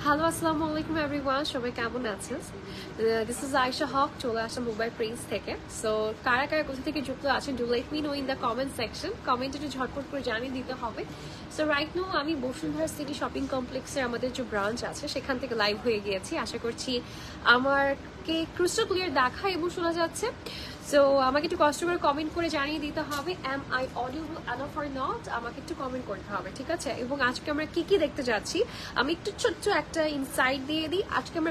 Hello আসসালামু আলাইকুম everyone, সবাই কেমন আছেন? দিস ইজ আয়েশা হক, চলে আসা মোবাইল প্রিন্স থেকে। সো কারা কারা কোথা থেকে যুক্ত আছেন, do let me no in the comment section. কমেন্টে একটু ঝটপট করে জানিয়ে দিতে হবে। সো রাইট নো আমি বসুন্ধরা সিটি শপিং কমপ্লেক্সের আমাদের যে ব্রাঞ্চ আছে সেখান থেকে লাইভ হয়ে গিয়েছি। আশা করছি আমাকে ক্রিস্টাল ক্লিয়ার দেখা এবং শোনা যাচ্ছে। সো আমাকে একটু কষ্ট করে কমেন্ট করে জানিয়ে দিতে হবে am I audible enough or not, আমাকে একটু কমেন্ট করতে হবে, ঠিক আছে? এবং আজকে আমরা কি কি দেখতে যাচ্ছি আমি একটু ছোট্ট একটা ইনসাইট দিয়ে দিই। আজকে আমরা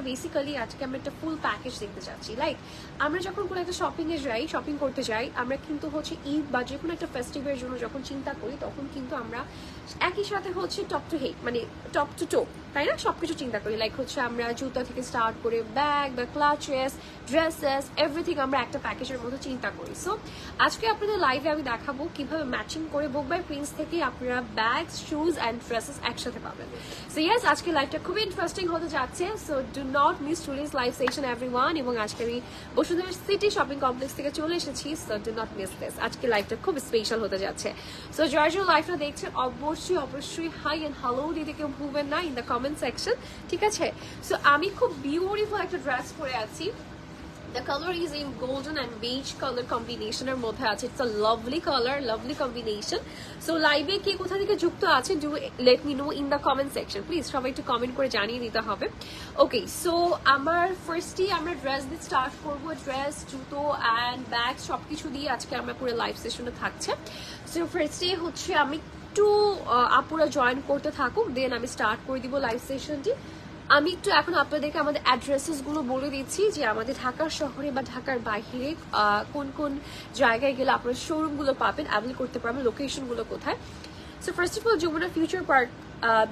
একটা ফুল প্যাকেজ দেখতে যাচ্ছি। লাইক আমরা যখন কোনো একটা শপিং করতে যাই, আমরা কিন্তু হচ্ছে ঈদ বা যে কোনো একটা ফেস্টিভ্যালের জন্য যখন চিন্তা করি তখন কিন্তু আমরা একই সাথে হচ্ছে টপ টু হেড মানে টপ টু টো, তাই না? সবকিছু চিন্তা করি। লাইক হচ্ছে আমরা জুতা থেকে স্টার্ট করে ব্যাগ বা ক্লাচেস, ড্রেসেস, এভরিথিং আমরা একটা প্যাকেজের মতো চিন্তা করি। সো আজকে আপনাদের লাইভে আমি দেখাবো কিভাবে ম্যাচিং করে বুক বাই প্রিন্স থেকে আপনারা ব্যাগ, শুজ অ্যান্ড ড্রেসেস একসাথে পাবেন। সো ইয়েস, আজকে লাইভটা খুবই ইন্টারেস্টিং হতে যাচ্ছে। So do not miss today's live session everyone. এবং আজকে আমি বসুন্ধরা সিটি শপিং কমপ্লেক্স থেকে চলে এসেছি। So do not miss this, আজকে লাইভটা খুব স্পেশাল হতে যাচ্ছে। সো যারা লাইভটা দেখছেন অবশ্যই হাই অ্যান্ড হ্যালো দিতে কেউ ভুলবেন না ইন দ্য কমেন্ট সেকশন, ঠিক আছে? সো আমি খুব বিউটিফুল একটা ড্রেস পরে আছি। The color is in golden and beige color combination এর মধ্যে আছে। It's a lovely color, lovely combination. So live এ কে কোথা থেকে যুক্ত আছে, do let me know in the comment section. Please সবাই একটু কমেন্ট করে জানিয়ে দিতে হবে। ওকে, সো আমার ফার্স্টলি আমরা ড্রেস দিয়ে স্টার্ট করব। ড্রেস, জুতো অ্যান্ড ব্যাগ সবকিছু দিয়ে আজকে আমরা পুরো লাইভ সেশনে থাকছে। সো ফার্স্টে হচ্ছে আমি একটু আপুরা জয়েন করতে থাকুক, দেন আমি স্টার্ট করে দিব লাইভ সেশনটি। আমি একটু এখন আপনাদেরকে আমাদের অ্যাড্রেসেস গুলো বলে দিচ্ছি যে আমাদের ঢাকার শহরে বা ঢাকার বাইরে কোন কোন জায়গায় গেলে আপনারা শোরুম গুলো পাবেন, অ্যাভেল করতে পারবেন, লোকেশন গুলো কোথায়। So first of all Jamuna future park,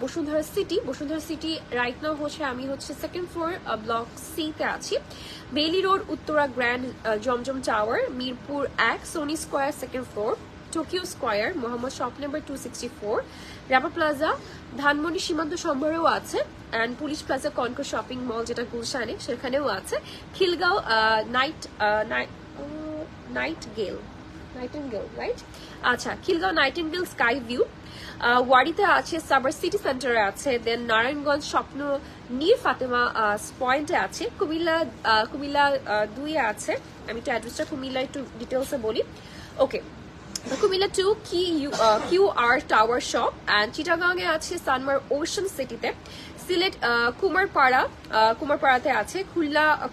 Bashundhara City right now হচ্ছে আমি হচ্ছে সেকেন্ড ফ্লোর ব্লক সি তে আছি। Bailey road, Uttara grand Zamzam tower, Mirpur 1, Sony square second floor, Tokyo square, Mohammad shop number 264, Rapa plaza, Dhanmondi Simanta সম্ভারেও আছে, and police plaza Concord shopping mall যেটা গুলশানে সেখানেও আছে। Khilgaon Nightingale, right? আচ্ছা, খিলগাঁও নাইটেঙ্গেল স্কাই ভিউ, ওয়ারিতে আছে, সাবার সিটি সেন্টারে আছে, দেন নারায়ণগঞ্জ স্বপ্ন নীর ফাতেমা পয়েন্টে আছে, কুমিল্লা 2 এ আছে। আমি একটু অ্যাড্রেসটা কুমিল্লা একটু ডিটেলসে বলি। Okay, Comilla 2 QR tower shop, and চিটাগাংয়ে আছে সানমার ওশান সিটিতে, সিলেট কুমারপাড়াতে আছে,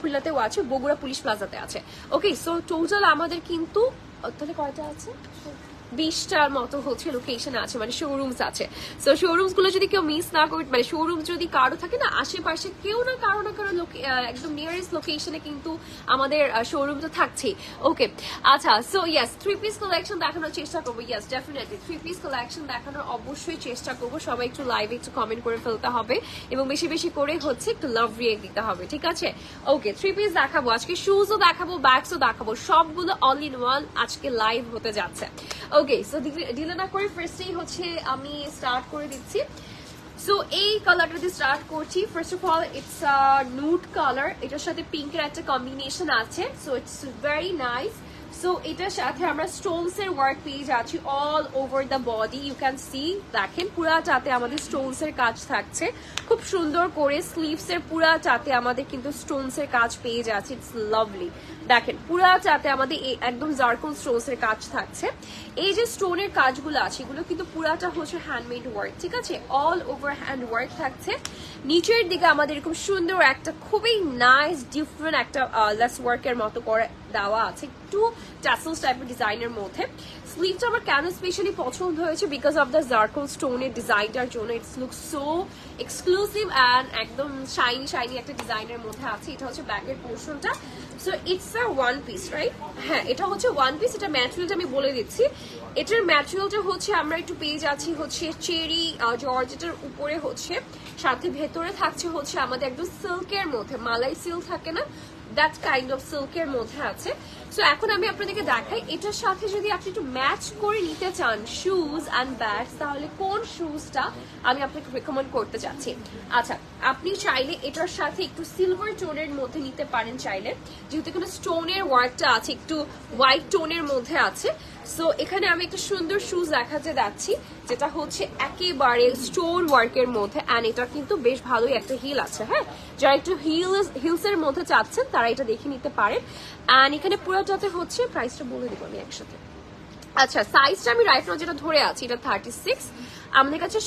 খুলনাতেও আছে, বগুড়া পুলিশ প্লাজাতে আছে। ওকে, সো টোটাল আমাদের কিন্তু তাহলে কয়টা আছে? 20টার মতো হচ্ছে লোকেশন আছে, মানে শোরুমস আছে। সো শোরুমস গুলো যদি কেউ মিস না করে, মানে শোরুম যদি কারো থাকে না আশেপাশে, কেউ না কারো একদম নিয়ারেস্ট লোকেশনে কিন্তু আমাদের শোরুম তো থাকছেই। ওকে, আচ্ছা, সো ইয়েস, 3 পিস কালেকশন দেখানোর চেষ্টা করবো। ইয়েস, ডেফিনেটলি 3 পিস কালেকশন দেখানোর অবশ্যই চেষ্টা করবো। সবাই একটু লাইভে একটু কমেন্ট করে ফেলতে হবে এবং বেশি বেশি করে হচ্ছে একটু লাভ রিয়েক্ট দিতে হবে, ঠিক আছে? ওকে, 3 পিস দেখাবো আজকে, শুজও দেখাবো, ব্যাগসও দেখাবো, সবগুলো অল ইন ওয়ান আজকে লাইভ হতে যাচ্ছে। ওকে, সো ডিলে না করে ফার্স্টেই হচ্ছে আমি স্টার্ট করে দিচ্ছি। সো এই কালারটা দিয়ে স্টার্ট করছি। First of all it's nude colour, এটার সাথে পিঙ্কের একটা কম্বিনেশন আছে। So it's very nice. So এটার সাথে আমরা স্টোনস এর ওয়ার্ক পেয়ে যাচ্ছি all over the body. You can see, দেখেন পুরাটাতে আমাদের স্টোনস এর কাজ থাকছে খুব সুন্দর করে। স্লিভস এর পুরাটাতে আমাদের কিন্তু স্টোনস এর কাজ পেয়ে যাচ্ছে। It's lovely. দেখেন পুরাটাতে আমাদের একদম জারকোন স্টোনস এর কাজ থাকছে। এই যে স্টোনের কাজগুলো আছে এগুলো কিন্তু পুরাটা হচ্ছে হ্যান্ডমেড ওয়ার্ক, ঠিক আছে? অল ওভার হ্যান্ড ওয়ার্ক থাকছে। নিচের দিকে আমাদের এরকম সুন্দর একটা খুবই নাইস ডিফারেন্ট একটা লেস ওয়ার্কের মতো করে দেওয়া আছে, একটু টাসেলস টাইপের ডিজাইনের মধ্যে। স্লিভটা আমার কেন স্পেশালি পছন্দ হয়েছে, বিকজ অফ দ্য জারকোন স্টোনের ডিজাইনটার জন্য। It's look so exclusive and একদম শাইনি একটা ডিজাইনের মধ্যে আছে। এটা হচ্ছে ব্যাকের পোর্শনটা। So it's a one piece, right? হ্যাঁ, এটা হচ্ছে ওয়ান পিস। এটা ম্যাটেরিয়ালটা আমি বলে দিচ্ছি। এটার ম্যাটেরিয়ালটা হচ্ছে আমরা একটু পেয়ে যাচ্ছি হচ্ছে চেরি জর্জেটের উপরে হচ্ছে, সাথে ভেতরে থাকছে হচ্ছে আমাদের একদম সিল্কের মধ্যে, মালাই সিল্ক থাকে না, দ্যাট কাইন্ড অফ সিল্কের মধ্যে আছে। সো এখন আমি আপনাদেরকে দেখাই এটার সাথে যদি আপনি একটু ম্যাচ করে নিতে চান শুজ অ্যান্ড ব্যাগস, তাহলে কোন শুজটা আমি আপনাকে রেকমেন্ড করতে চাচ্ছি। আচ্ছা, আপনি চাইলে এটার সাথে একটু সিলভার টোনের মধ্যে নিতে পারেন চাইলে, যেহেতু কোনো স্টোনের ওয়ার্কটা আছে, একটু হোয়াইট টোনের মধ্যে আছে। সো এখানে আমি একটা সুন্দর শুজ দেখাতে যাচ্ছি, যেটা হচ্ছে একেবারে স্টোন ওয়ার্কের মধ্যে, অ্যান্ড এটা কিন্তু বেশ ভালোই একটা হিল আছে। হ্যাঁ, যারা একটু হিলস এর মধ্যে চাচ্ছেন তারা এটা দেখে নিতে পারেন। অ্যান্ড এখানে পুরোটাতে হচ্ছে, প্রাইসটা বলে দেবো আমি একসাথে। আচ্ছা, সাইজটা আমি রাইট নাও যেটা ধরে আছি এটা 36, আমাদের কাছে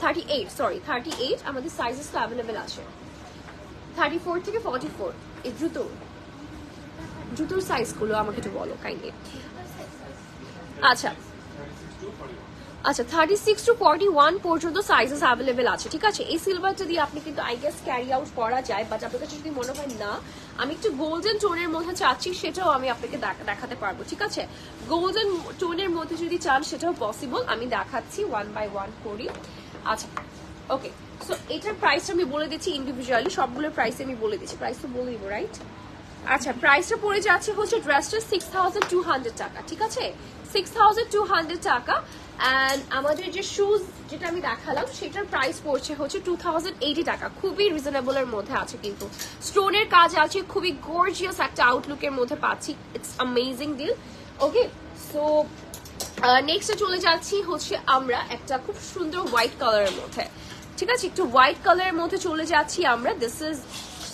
38 আমাদের সাইজেস অ্যাভেলেবেল আছে। 34 থেকে 44 এই জুতোর সাইজগুলো আমাকে একটু বলো কাইন্ডলি। আচ্ছা 36 to 41 পর্যন্ত সাইজেস অ্যাভেলেবেল আছে, ঠিক আছে। এই সিলভারটা দিয়ে আপনি কিন্তু আই গেস ক্যারি আউট করা যায়, বাট আপনার কাছে যদি মনে হয় না আমি একটু গোল্ডেন টোনের মধ্যে চাচ্ছি, সেটাও আমি আপনাকে দেখাতে পারবো, ঠিক আছে। গোল্ডেন টোনের মধ্যে যদি চান সেটাও পসিবল, আমি দেখাচ্ছি 1 by 1 করি। আচ্ছা ওকে, সো এটার প্রাইসটা আমি বলে দিচ্ছি ইন্ডিভিজুয়ালি, সবগুলোর প্রাইস আমি বলে দিচ্ছি। প্রাইস তো বলে দিব, রাইট? আচ্ছা, প্রাইসটা পড়ে যাচ্ছে হচ্ছে ড্রেসটা 6200 টাকা, ঠিক আছে। 6200 টাকা। অ্যান্ড আমাদের যে শুজ যেটা আমি দেখালাম সেটার প্রাইস পড়ছে হচ্ছে 2080 টাকা। খুবই রিজনেবলের মধ্যে আছে, কিন্তু স্টোনের কাজ আছে, খুবই গর্জিয়াস একটা আউটলুকের মধ্যে পাচ্ছি। It's amazing deal. Okay, so নেক্সটে চলে যাচ্ছি হচ্ছে আমরা একটা খুব সুন্দর হোয়াইট কালারের মধ্যে, ঠিক আছে। একটু হোয়াইট কালারের মধ্যে চলে যাচ্ছি আমরা। This is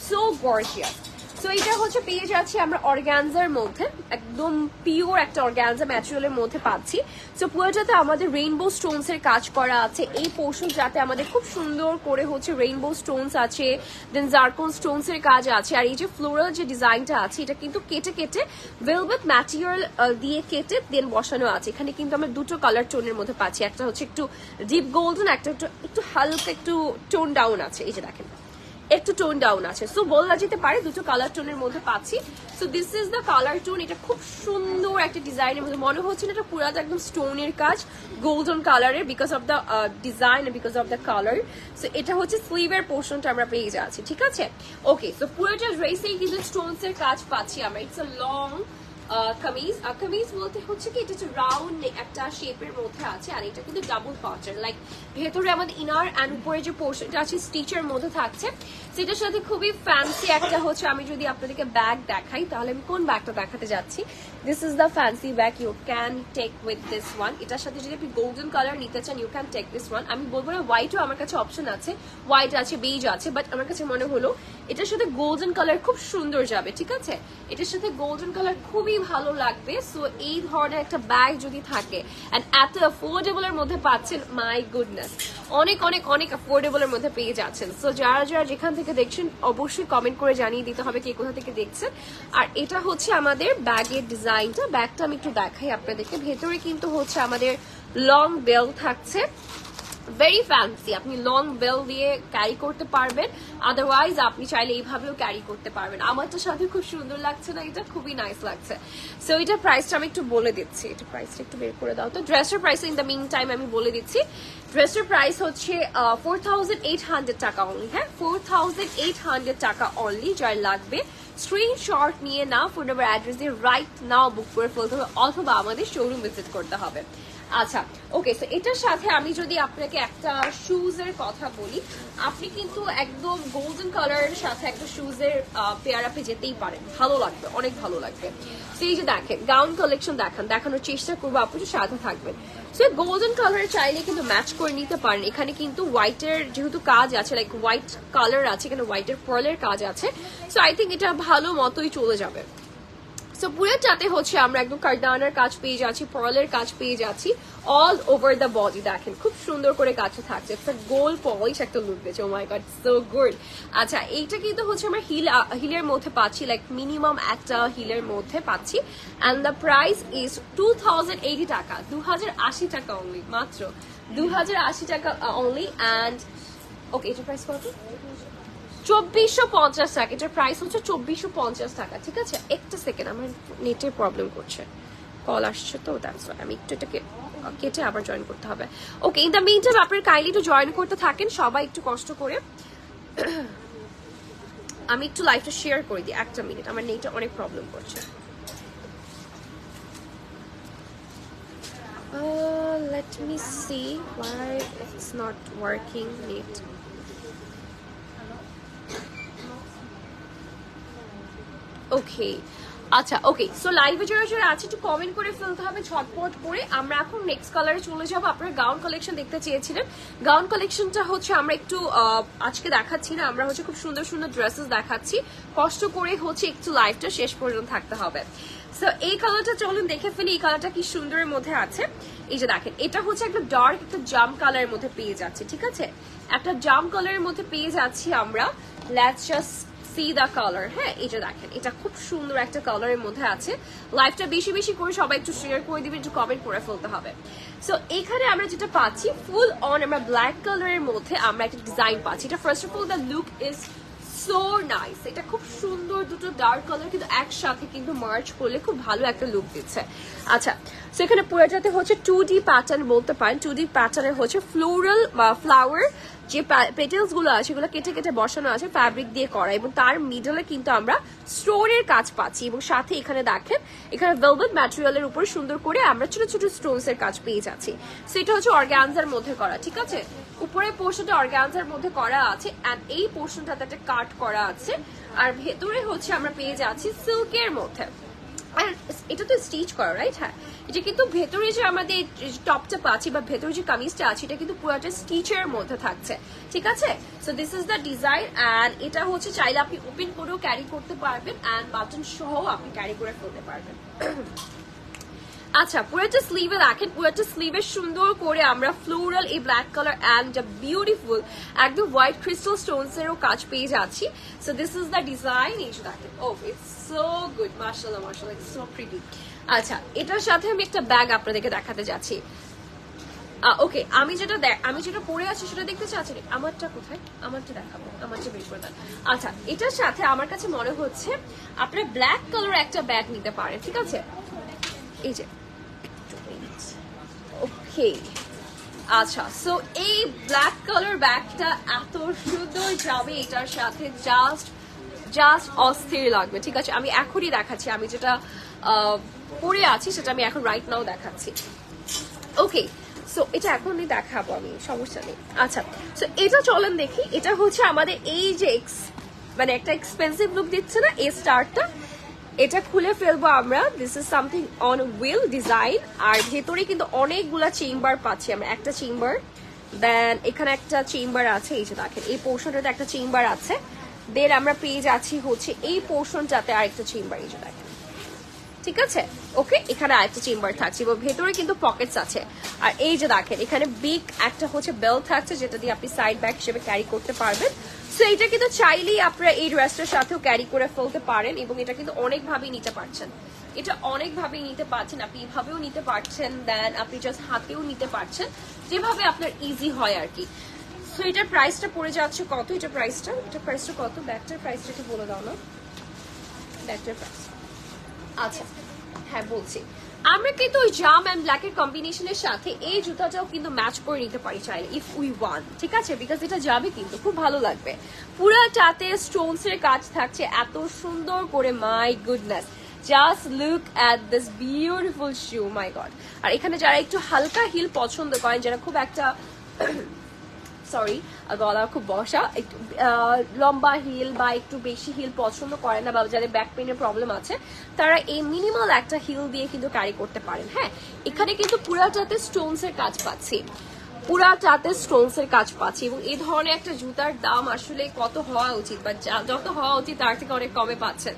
so gorgeous. So এটা হচ্ছে পেয়ে যাচ্ছি আমরা অর্গানজার মধ্যে, একদম পিওর একটা অর্গানজা ম্যাটেরিয়ালের মধ্যে পাচ্ছি। সো পুরোটাতে আমাদের রেইনবো স্টোনস এর কাজ করা আছে। এই পোর্শন যাতে আমাদের খুব সুন্দর করে হচ্ছে রেইনবো স্টোনস আছে, দেন জারকন স্টোনস এর কাজ আছে। আর এই যে ফ্লোরাল যে ডিজাইনটা আছে এটা কিন্তু কেটে কেটে ভেলভেট ম্যাটেরিয়াল দিয়ে কেটে দেন বসানো আছে। এখানে কিন্তু আমরা দুটো কালার টোনের মধ্যে পাচ্ছি, একটা হচ্ছে একটু ডিপ গোল্ডেন, একটা একটু হালকা একটু টোন ডাউন আছে। এই যে দেখেন একটু টোন ডাউন আছে, সো বলা যেতে পারে দুটো কালার টোনের মধ্যে পাচ্ছি। So this is the colour tone. এটা খুব সুন্দর একটা ডিজাইনের মধ্যে, মনে হচ্ছে না এটা পুরাটা একদম স্টোনের কাজ, গোল্ডেন কালারের, because of the design, because of the colour. So এটা হচ্ছে স্লিভের পোর্শনটা আমরা পেয়ে যাচ্ছি, ঠিক আছে। ওকে, সো পুরোটা ড্রেসেই কিন্তু স্টোনস এর কাজ পাচ্ছি আমরা। It's a long kameez. Kameez বলতে হচ্ছে কি এটা হচ্ছে রাউন্ড একটা শেপের মধ্যে আছে, আর এটা কিন্তু ডাবল পার্টের, লাইক ভেতরে আমাদের ইনার অ্যান্ড উপরে যে পোর্শনটা আছে স্টিচের মধ্যে থাকছে। সেটার সাথে খুবই ফ্যান্সি একটা হচ্ছে, আমি যদি আপনাদেরকে ব্যাগ দেখাই তাহলে আমি কোন ব্যাগটা দেখাতে যাচ্ছি। This is the fancy bag, you can take with this one. এটার সাথে যদি আপনি গোল্ডেন কালার নিতে চান you can take this one. আমি বলবো না হোয়াইটও আমার কাছে অপশন আছে, হোয়াইট আছে, বেজ আছে, বাট আমার কাছে মনে হলো এটার সাথে গোল্ডেন কালার খুব সুন্দর যাবে, ঠিক আছে। এটার সাথে গোল্ডেন কালার খুবই ভালো লাগবে। সো এই ধরনের একটা ব্যাগ যদি থাকে এন্ড এত অ্যাফোর্ডেবল এর মধ্যে পাচ্ছেন, মাই গুডনেস, অনেক অনেক অনেক অ্যাফোর্ডেবল এর মধ্যে পেয়ে যাচ্ছেন। সো যারা যারা যেখান থেকে দেখছেন অবশ্যই কমেন্ট করে জানিয়ে দিতে হবে কে কোথা থেকে দেখছেন। আর এটা হচ্ছে আমাদের ব্যাগের ডিজাইনটা। ব্যাগটা আমি একটু দেখাই আপনাদেরকে। ভেতরে কিন্তু হচ্ছে আমাদের লং বেল থাকছে, ভেরি ফ্যান্সি। আপনি লং বেল দিয়ে ক্যারি করতে পারবেন, আদারওয়াইজ আপনি চাইলে এইভাবেও ক্যারি করতে পারবেন। আমারটার সাথে খুব সুন্দর লাগছে না, এটা খুবই নাইস লাগছে। সো এটার প্রাইসটা আমি একটু বলে দিচ্ছি, এটা প্রাইসটা একটু বের করে দাও তো। ড্রেসের price in the meantime আমি বলে দিচ্ছি। ড্রেসের প্রাইস হচ্ছে 4800 টাকা অনলি। হ্যাঁ, 4800 টাকা অনলি। যার লাগবে স্ক্রিনশট নিয়ে নাও, ফোন নাম্বার অ্যাড্রেস দিয়ে রাইট নাও বুক করে ফেলতে হবে, অথবা আমাদের শোরুম ভিজিট করতে হবে। আচ্ছা ওকে, সো এটার সাথে আমি যদি আপনাকে একটা শুজের কথা বলি, আপনি কিন্তু একদম গোল্ডেন কালারের সাথে একটা শুজের পেয়ার আপে যেতেই পারেন, ভালো লাগবে, অনেক ভালো লাগবে। তো এই যে দেখেন গাউন কালেকশন দেখানোর চেষ্টা করবো, আপনি সাথে থাকবেন। সো গোল্ডেন কালার চাইলে কিন্তু ম্যাচ করে নিতে পারেন। এখানে কিন্তু হোয়াইটের যেহেতু কাজ আছে, লাইক হোয়াইট কালার আছে, এখানে হোয়াইটের পার্লের কাজ আছে। সো আই থিঙ্ক এটা ভালো মতোই চলে যাবে। সো পুরোটাতে হচ্ছে আমরা একদম কার্দানার কাজ পেয়ে যাচ্ছি, পার্লের কাজ পেয়ে যাচ্ছি অল ওভার দ্য বডি। দেখেন খুব সুন্দর করে কাজটা থাকছে, একটা গোল পলিশ একটা লুক দিয়েছে। ও মাই গড, সো গুড। আচ্ছা, এইটা কিন্তু হচ্ছে আমরা হিলের মধ্যে পাচ্ছি, লাইক মিনিমাম একটা হিলের মধ্যে পাচ্ছি। অ্যান্ড দ্য প্রাইস ইজ 2080 টাকা, 2080 টাকা অনলি, মাত্র 2080 টাকা অনলি। অ্যান্ড ওকে, এটার প্রাইস কত? 2450 টাকা। এটার প্রাইস হচ্ছে 2450 টাকা, ঠিক আছে। একটা সেকেন্ড, আমার নেটের প্রবলেম করছে, কল আসছে তো, দ্যাটস ওয়াই আমি একটু এটাকে কেটে আবার জয়েন করতে হবে। ওকে, ইন দ্য মিন টাইম আপনার কাইন্ডলি একটু জয়েন করতে থাকেন সবাই, একটু কষ্ট করে। আমি একটু লাইভটা শেয়ার করে দিই, একটা মিনিট, আমার নেটে অনেক প্রবলেম করছে। Let me see why it's not working net. ওকে, আচ্ছা ওকে, সো লাইভে যারা যারা আছে একটু কমেন্ট করে ফেলতে হবে ঝটপট করে। আমরা এখন নেক্সট কালারে চলে যাবো। আপনারা গাউন কালেকশন দেখতে চেয়েছিলেন, গাউন কালেকশনটা হচ্ছে আমরা একটু আজকে দেখাচ্ছি না, আমরা হচ্ছে খুব সুন্দর সুন্দর ড্রেসেস দেখাচ্ছি, কষ্ট করে হচ্ছে একটু লাইভটা শেষ পর্যন্ত থাকতে হবে। সো এই কালারটা চলুন দেখে ফেলি, এই কালারটা কি সুন্দরের মধ্যে আছে। এই যে দেখেন, এটা হচ্ছে একটা ডার্ক একটা জাম কালারের মধ্যে পেয়ে যাচ্ছে, ঠিক আছে, একটা জাম কালারের মধ্যে পেয়ে যাচ্ছি আমরা। Let's just see the colour. হ্যাঁ, এই যে দেখেন, এটা খুব সুন্দর একটা কালারের মধ্যে আছে। লাইভটা বেশি বেশি করে সবাই একটু শেয়ার করে দিবেন, একটু কমেন্ট করে ফেলতে হবে। সো এখানে আমরা যেটা পাচ্ছি ফুল অন আমরা ব্ল্যাক কালারের মধ্যে আমরা একটা ডিজাইন পাচ্ছি। এটা first of all the look is so nice, এটা খুব সুন্দর, দুটো ডার্ক কালার কিন্তু একসাথে কিন্তু মার্চ করলে খুব ভালো একটা লুক দিচ্ছে। আচ্ছা, সো এখানে পুরোটাতে হচ্ছে 2D প্যাটার্ন বলতে পারেন, 2D প্যাটার্নের হচ্ছে ফ্লোরাল বা ফ্লাওয়ার যে পেটেলস গুলো আছে সেগুলো কেটে কেটে বসানো আছে ফ্যাব্রিক দিয়ে করা, এবং তার মিডলে কিন্তু আমরা স্টোনের কাজ পাচ্ছি, এবং সাথে এখানে দেখেন এখানে ভেলভেট ম্যাটেরিয়ালের উপর সুন্দর করে আমরা ছোট ছোট স্টোনস এর কাজ পেয়ে যাচ্ছি। সো এটা হচ্ছে অর্গানজার মধ্যে করা, ঠিক আছে, উপরের পোর্শনটা অর্গানজার মধ্যে করা আছে, এন্ড এই পোর্শনটাতে একটা কাট করা আছে, আর ভেতরে হচ্ছে আমরা পেয়ে যাচ্ছি সিল্কের মধ্যে। আর এটা তো স্টিচ করা, রাইট? হ্যাঁ, এটা কিন্তু ভেতরে যে আমাদের টপটা পাচ্ছি বা ভেতরে যে কামিজটা আছে এটা কিন্তু পুরোটা স্টিচের মধ্যে থাকছে, ঠিক আছে। So this is the design, and এটা হচ্ছে চাইলে আপনি ওপেন করেও ক্যারি করতে পারবেন, এন্ড বাটন সহ আপনি ক্যারি করে ফেলতে পারবেন। আচ্ছা, পুরোটা স্লিভে দেখেন, পুরোটা স্লিভে সুন্দর করে আমরা ফ্লোরাল এই ব্ল্যাক কালার এন্ড বিউটিফুল একদম হোয়াইট ক্রিস্টাল স্টোনস এরও কাজ পেয়ে যাচ্ছি। So this is the design, এই যে দেখেন, ও ইটস সো গুড, মাশাআল্লাহ মাশাআল্লাহ, ইটস সো প্রিটি। আচ্ছা, এটার সাথে আমি একটা ব্যাগ আপনাদেরকে দেখাতে যাচ্ছি। ওকে, আমি যেটা পরে আছি সেটা দেখতে চাচ্ছি, আমারটা কোথায়, আমারটা দেখাবো, আমারটা বের করে দেন। আচ্ছা, এটার সাথে আমার কাছে মনে হচ্ছে আপনার ব্ল্যাক কালার একটা ব্যাগ নিতে পারেন, ঠিক আছে, এই যে ওকে। আচ্ছা, সো এই ব্ল্যাক কালার ব্যাগটা এত সুন্দর যাবে এটার সাথে, জাস্ট অস্থির লাগবে, ঠিক আছে। আমি এখনই দেখাচ্ছি, আমি যেটা পরে আছি সেটা আমি এখন রাইট নাও দেখাচ্ছি। ওকে, সো এটা এখনই দেখাবো আমি, সমস্যা নেই। আচ্ছা, সো এটা চলেন দেখি, এটা হচ্ছে আমাদের এই যে মানে একটা এক্সপেন্সিভ লুক দিচ্ছে না এই স্টারটা, এটা খুলে ফেলবো আমরা। This is something on wheel design, আর ভেতরে কিন্তু অনেকগুলা চেম্বার পাচ্ছি আমরা, একটা চেম্বার, দেন এখানে একটা চেম্বার আছে, এই যে দেখেন এই পোর্শনটাতে একটা চেম্বার আছে, দেন আমরা পেয়ে যাচ্ছি হচ্ছে এই পোর্শনটাতে আরেকটা চেম্বার, এই যে দেখেন, ঠিক আছে। ওকে, এখানে আরেকটা চেম্বার থাকছে এবং ভেতরে কিন্তু পকেটস আছে, আর এই যে দেখেন এখানে বিগ একটা হচ্ছে বেল্ট থাকছে যেটা দিয়ে আপনি সাইড ব্যাগ হিসেবে ক্যারি করতে পারবেন। সো এটা কিন্তু চাইলেই আপনারা এই ড্রেসটার সাথেও ক্যারি করে ফেলতে পারেন, এবং এটা কিন্তু অনেকভাবেই নিতে পারছেন, এটা অনেকভাবেই নিতে পারছেন, আপনি এভাবেও নিতে পারছেন, দেন আপনি জাস্ট হাতেও নিতে পারছেন, যেভাবে আপনার ইজি হয় আর কি। সো এটার প্রাইসটা পড়ে যাচ্ছে কত, এটার প্রাইসটা কত, ব্যাগটার প্রাইসটা একটু বলে দাও না, ব্যাগটার প্রাইস। আচ্ছা, হ্যাঁ বলছি, আমরা কিন্তু ওই জাম এন্ড ব্ল্যাক এর কম্বিনেশনের সাথে এই জুতাটাও কিন্তু ম্যাচ করে নিতে পারি চাইলে, ইফ উই ওয়ান্ট, ঠিক আছে, বিকজ এটা যাবে কিন্তু খুব ভালো লাগবে। পুরাটাতে স্টোনস এর কাজ থাকছে এত সুন্দর করে, my goodness, just look at this beautiful shoe, my God. আর এখানে যারা একটু হালকা হিল পছন্দ করেন, যারা খুব একটা সরি গলা খুব বসা, একটু লম্বা হিল বা একটু বেশি হিল পছন্দ করে না, বা যাদের ব্যাক পেনের প্রবলেম আছে, তারা এই মিনিমাল একটা হিল দিয়ে কিন্তু ক্যারি করতে পারেন। হ্যাঁ, এখানে কিন্তু পুরাটাতে স্টোনস এর কাজ পাচ্ছি, পুরাটাতে স্টোনস এর কাজ পাচ্ছি, এবং এই ধরনের একটা জুতার দাম আসলে কত হওয়া উচিত, বা যত হওয়া উচিত তার থেকে অনেক কমে পাচ্ছেন।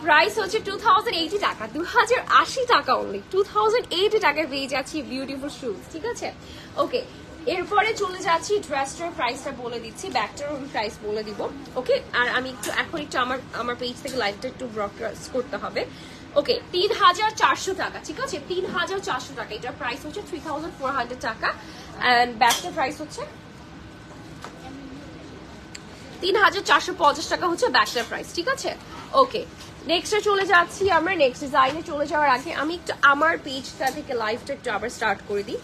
প্রাইস হচ্ছে 2080 টাকা, 2080 টাকা অনলি, 2080 টাকায় পেয়ে যাচ্ছি বিউটিফুল শুজ, ঠিক আছে। ওকে, এরপরে চলে যাচ্ছি ড্রেসটার প্রাইসটা বলে দিচ্ছি, ব্যাগটার প্রাইস বলে দিব। ওকে, আর আমি এখন একটু আমার পেজ থেকে লাইভটা একটু ব্রডকাস্ট করতে হবে। ওকে, 3400 টাকা, ঠিক আছে, 3400 টাকা, এটার প্রাইস হচ্ছে 3400 টাকা, এন্ড ব্যাগটার প্রাইস হচ্ছে 3450 টাকা হচ্ছে ব্যাগটার প্রাইস, ঠিক আছে। ওকে, নেক্সটে চলে যাচ্ছি আমরা, নেক্সট ডিজাইনে চলে যাওয়ার আগে আমি একটু আমার পেজটা থেকে লাইভটা একটু আবার স্টার্ট করে দিই,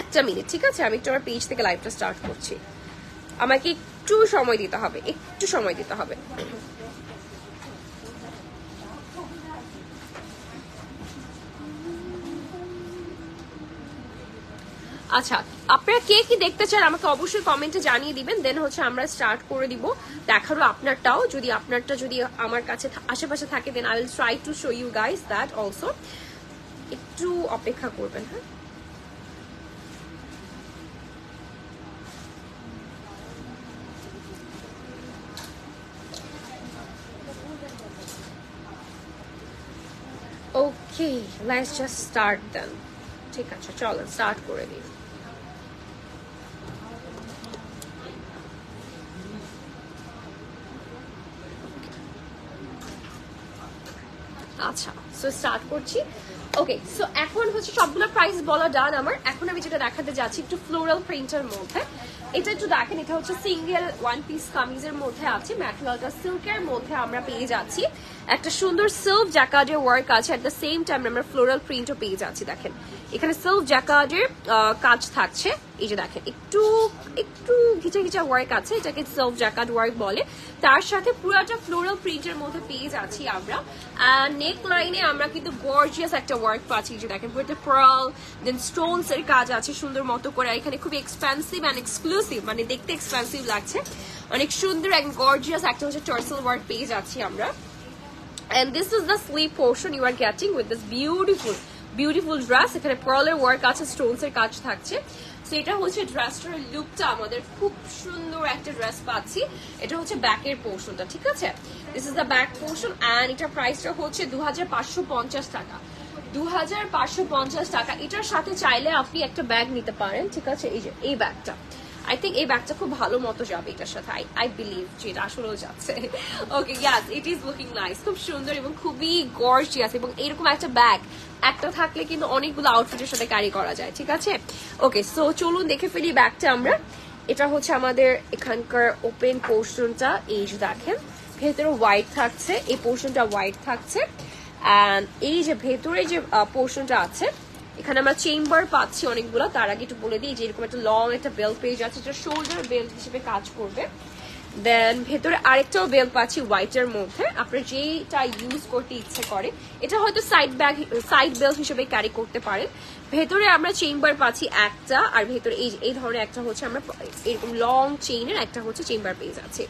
একটা মিনিট, ঠিক আছে, আমি একটু আমার পেজ থেকে লাইভটা স্টার্ট করছি, আমাকে একটু সময় দিতে হবে, একটু সময় দিতে হবে। আচ্ছা, আপনারা কে কি দেখতে চান আমাকে অবশ্যই কমেন্টে জানিয়ে দিবেন, দেন হচ্ছে আমরা স্টার্ট করে দিব দেখারও আপনারটাও। যদি আপনারটা যদি আমার কাছে আশেপাশে থাকে then I will try to show you guys that also. একটু অপেক্ষা করবেন। হ্যাঁ, okay, let's just start then. ঠিক আছে, চলো স্টার্ট করে দিই। আচ্ছা, সো স্টার্ট করছি। ওকে, সো এখন হচ্ছে সবগুলো প্রাইস বলা ডান আমার। এখন আমি যেটা দেখাতে যাচ্ছি একটু ফ্লোরাল প্রিন্টের মধ্যে। এটা একটু দেখেন, এটা হচ্ছে সিঙ্গেল ওয়ান পিস কামিজের মধ্যে আছে, ম্যাটেরিয়ালটা সিল্কের মধ্যে আমরা পেয়ে যাচ্ছি। একটা সুন্দর সিল্ক জ্যাকার্ডের ওয়ার্ক আছে, এট দ্য সেম টাইম আমরা ফ্লোরাল প্রিন্টও পেয়ে যাচ্ছি। দেখেন এখানে সিল্ক জ্যাকার্ডের কাজ থাকছে। এই যে দেখেন একটু একটু ঘিচা ঘিচা ওয়ার্ক আছে, এটাকে সিল্ক জ্যাকার্ড ওয়ার্ক বলে। তার সাথে পুরাটা ফ্লোরাল প্রিন্টের মধ্যে পেয়ে যাচ্ছি আমরা। নেক লাইনে আমরা কিন্তু গর্জিয়াস একটা ওয়ার্ক পাচ্ছি। যে দেখেন পুরোটা পার্ল দেন স্টোনস এর কাজ আছে সুন্দর মতো করে। এখানে খুব এক্সপেন্সিভ এন্ড এক্সক্লুসিভ, মানে দেখতে এক্সপেন্সিভ লাগছে, অনেক সুন্দর এন্ড গর্জিয়াস একটা হচ্ছে টার্সেল ওয়ার্ক পেয়ে যাচ্ছি আমরা। And this is the sleeve portion you are getting with this beautiful dress. এখানে পার্লের ওয়ার্ক আছে, স্টোনস এর কাজ থাকছে। সো এটা হচ্ছে ড্রেসটার লুকটা, আমাদের খুব সুন্দর একটা ড্রেস পাচ্ছি। এটা হচ্ছে ব্যাকের পোর্শনটা, ঠিক আছে? This is the back portion and এটার প্রাইসটা হচ্ছে 2550 টাকা। 2550 টাকা। এটার সাথে চাইলে আপনি একটা ব্যাগ নিতে পারেন, ঠিক আছে? এই যে এই ব্যাগটা, আই থিঙ্ক এই ব্যাগটা খুব ভালো মতো যাবে এটার সাথে। আই বিলিভ যে এটা আসলেও যাচ্ছে। ওকে, ইয়াস, ইট ইজ লুকিং নাইস, খুব সুন্দর এবং খুবই গর্জিয়াস। এবং এরকম একটা ব্যাগ একটা থাকলে কিন্তু অনেকগুলো আউটফিটের সাথে ক্যারি করা যায়, ঠিক আছে? ওকে, সো চলুন দেখে ফেলি ব্যাগটা আমরা। এটা হচ্ছে আমাদের এখানকার ওপেন পোর্শনটা। এই যে দেখেন ভেতরে হোয়াইট থাকছে, এই পোর্শনটা হোয়াইট থাকছে। অ্যান্ড এই যে ভেতরে যে পোর্শনটা আছে এখানে আমরা চেম্বার পাচ্ছি অনেকগুলো। তার আগে একটু বলে দিই যে এরকম একটা লং একটা বেল্ট পেয়ে যাচ্ছে, এটা শোল্ডার বেল্ট হিসেবে কাজ করবে। দেন ভেতরে আরেকটাও বেল্ট পাচ্ছি হোয়াইটের মধ্যে, আপনার যেটা ইউজ করতে ইচ্ছে করে। এটা হয়তো সাইড বেল্ট হিসেবে ক্যারি করতে পারেন। ভেতরে আমরা চেম্বার পাচ্ছি একটা, আর ভেতরে এই ধরনের একটা হচ্ছে আমরা এরকম লং চেইনের একটা হচ্ছে চেম্বার পেয়ে যাচ্ছে।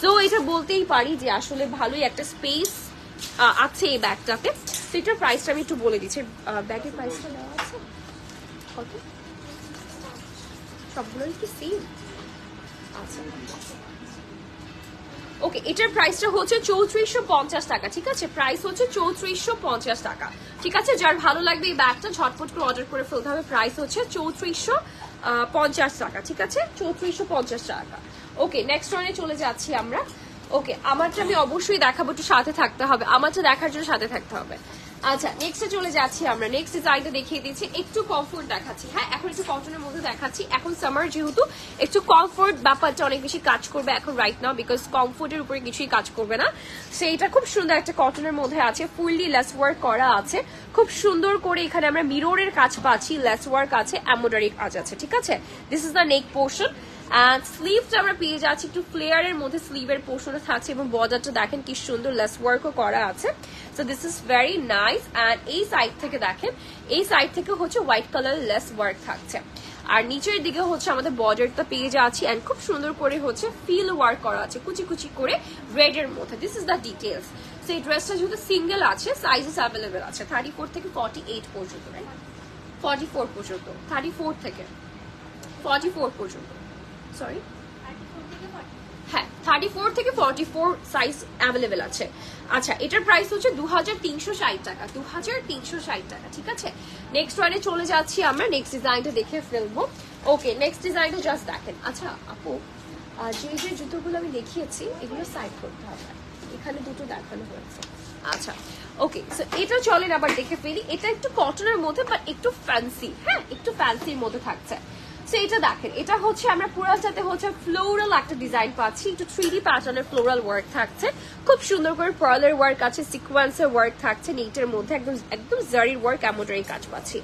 সো এটা বলতেই পারি যে আসলে ভালোই একটা স্পেস আছে এই ব্যাগটাতে। তো এটার প্রাইসটা আমি একটু বলে দিচ্ছি। ব্যাগের প্রাইসটা দেওয়া আছে কত? সবগুলোই কি সেম? আচ্ছা, ওকে, এটার প্রাইসটা হচ্ছে 3450 টাকা, ঠিক আছে? প্রাইস হচ্ছে 3450 টাকা, ঠিক আছে? যার ভালো লাগবে এই ব্যাগটা ঝটপট করে অর্ডার করে ফেলতে হবে। প্রাইস হচ্ছে 3450 টাকা, ঠিক আছে? 3450 টাকা। ওকে, নেক্সট ওয়ানে চলে যাচ্ছি আমরা। ওকে, আমারটা আমি অবশ্যই দেখাবো, একটু সাথে থাকতে হবে, আমারটা দেখার জন্য সাথে থাকতে হবে। আচ্ছা, নেক্সটে চলে যাচ্ছি আমরা। নেক্সট ডিজাইনটা দেখিয়ে দিচ্ছি, একটু কমফোর্ট দেখাচ্ছি। হ্যাঁ, এখন একটু কটনের মধ্যে দেখাচ্ছি। এখন সামার যেহেতু একটু কমফোর্ট ব্যাপারটা অনেক বেশি কাজ করবে এখন রাইট নাও, বিকজ কমফোর্টের উপরে কিছুই কাজ করবে না। সেইটা খুব সুন্দর একটা কটনের মধ্যে আছে, ফুললি লেস ওয়ার্ক করা আছে, খুব সুন্দর করে এখানে আমরা মিররের কাজ পাচ্ছি, লেস ওয়ার্ক আছে, এমব্রয়ডারি কাজ আছে, ঠিক আছে? This is the neck portion. And স্লিভটা আমরা পেয়ে যাচ্ছি একটু ফ্লেয়ারের মধ্যে, স্লিভের পোর্শনটা থাকছে এবং বর্ডারটা দেখেন কি সুন্দর লেস ওয়ার্কও করা আছে। So this is very nice. And এই সাইড থেকে দেখেন, এই সাইড থেকে হচ্ছে হোয়াইট কালার লেস ওয়ার্ক থাকছে, আর নিচের দিকে হচ্ছে আমাদের বর্ডারটা পেয়ে যাচ্ছি এন্ড খুব সুন্দর করে হচ্ছে ফিল ওয়ার্ক করা আছে কুচি কুচি করে রেড এর মধ্যে। This is the details. So এই ড্রেসটা যেহেতু সিঙ্গেল আছে, সাইজেস অ্যাভেলেবেল আছে 34 থেকে 48 পর্যন্ত, রাইট? 44 পর্যন্ত, 34 থেকে 44 পর্যন্ত, সরি হ্যাঁ 34 থেকে 44 সাইজ অ্যাভেলেবেল আছে। আচ্ছা, এটার প্রাইস হচ্ছে 2360 টাকা, 2360 টাকা, ঠিক আছে? নেক্সট ওয়ানে চলে যাচ্ছি আমরা, নেক্সট ডিজাইনটা দেখে ফেলবো। ওকে, নেক্সট ডিজাইনটা জাস্ট দেখেন। আচ্ছা আপু, যে যে জুতোগুলো আমি দেখিয়েছি এগুলো সাইড করতে হবে, এখানে দুটো দেখানো হয়েছে। আচ্ছা, ওকে, সো এটা চলেন আবার দেখে ফেলি। এটা একটু কটনের মধ্যে বাট একটু ফ্যান্সি, হ্যাঁ একটু ফ্যান্সির মধ্যে থাকছে। সো এটা দেখেন, এটা হচ্ছে আমরা পুরাটাতে হচ্ছে ফ্লোরাল একটা ডিজাইন পাচ্ছি, একটু 3D প্যাটার্নের ফ্লোরাল ওয়ার্ক থাকছে, খুব সুন্দর করে পার্লের ওয়ার্ক আছে, সিকোয়েন্সের ওয়ার্ক থাকছে, নেটের মধ্যে একদম একদম জারির ওয়ার্ক, এমব্রয়ডারি কাজ পাচ্ছি।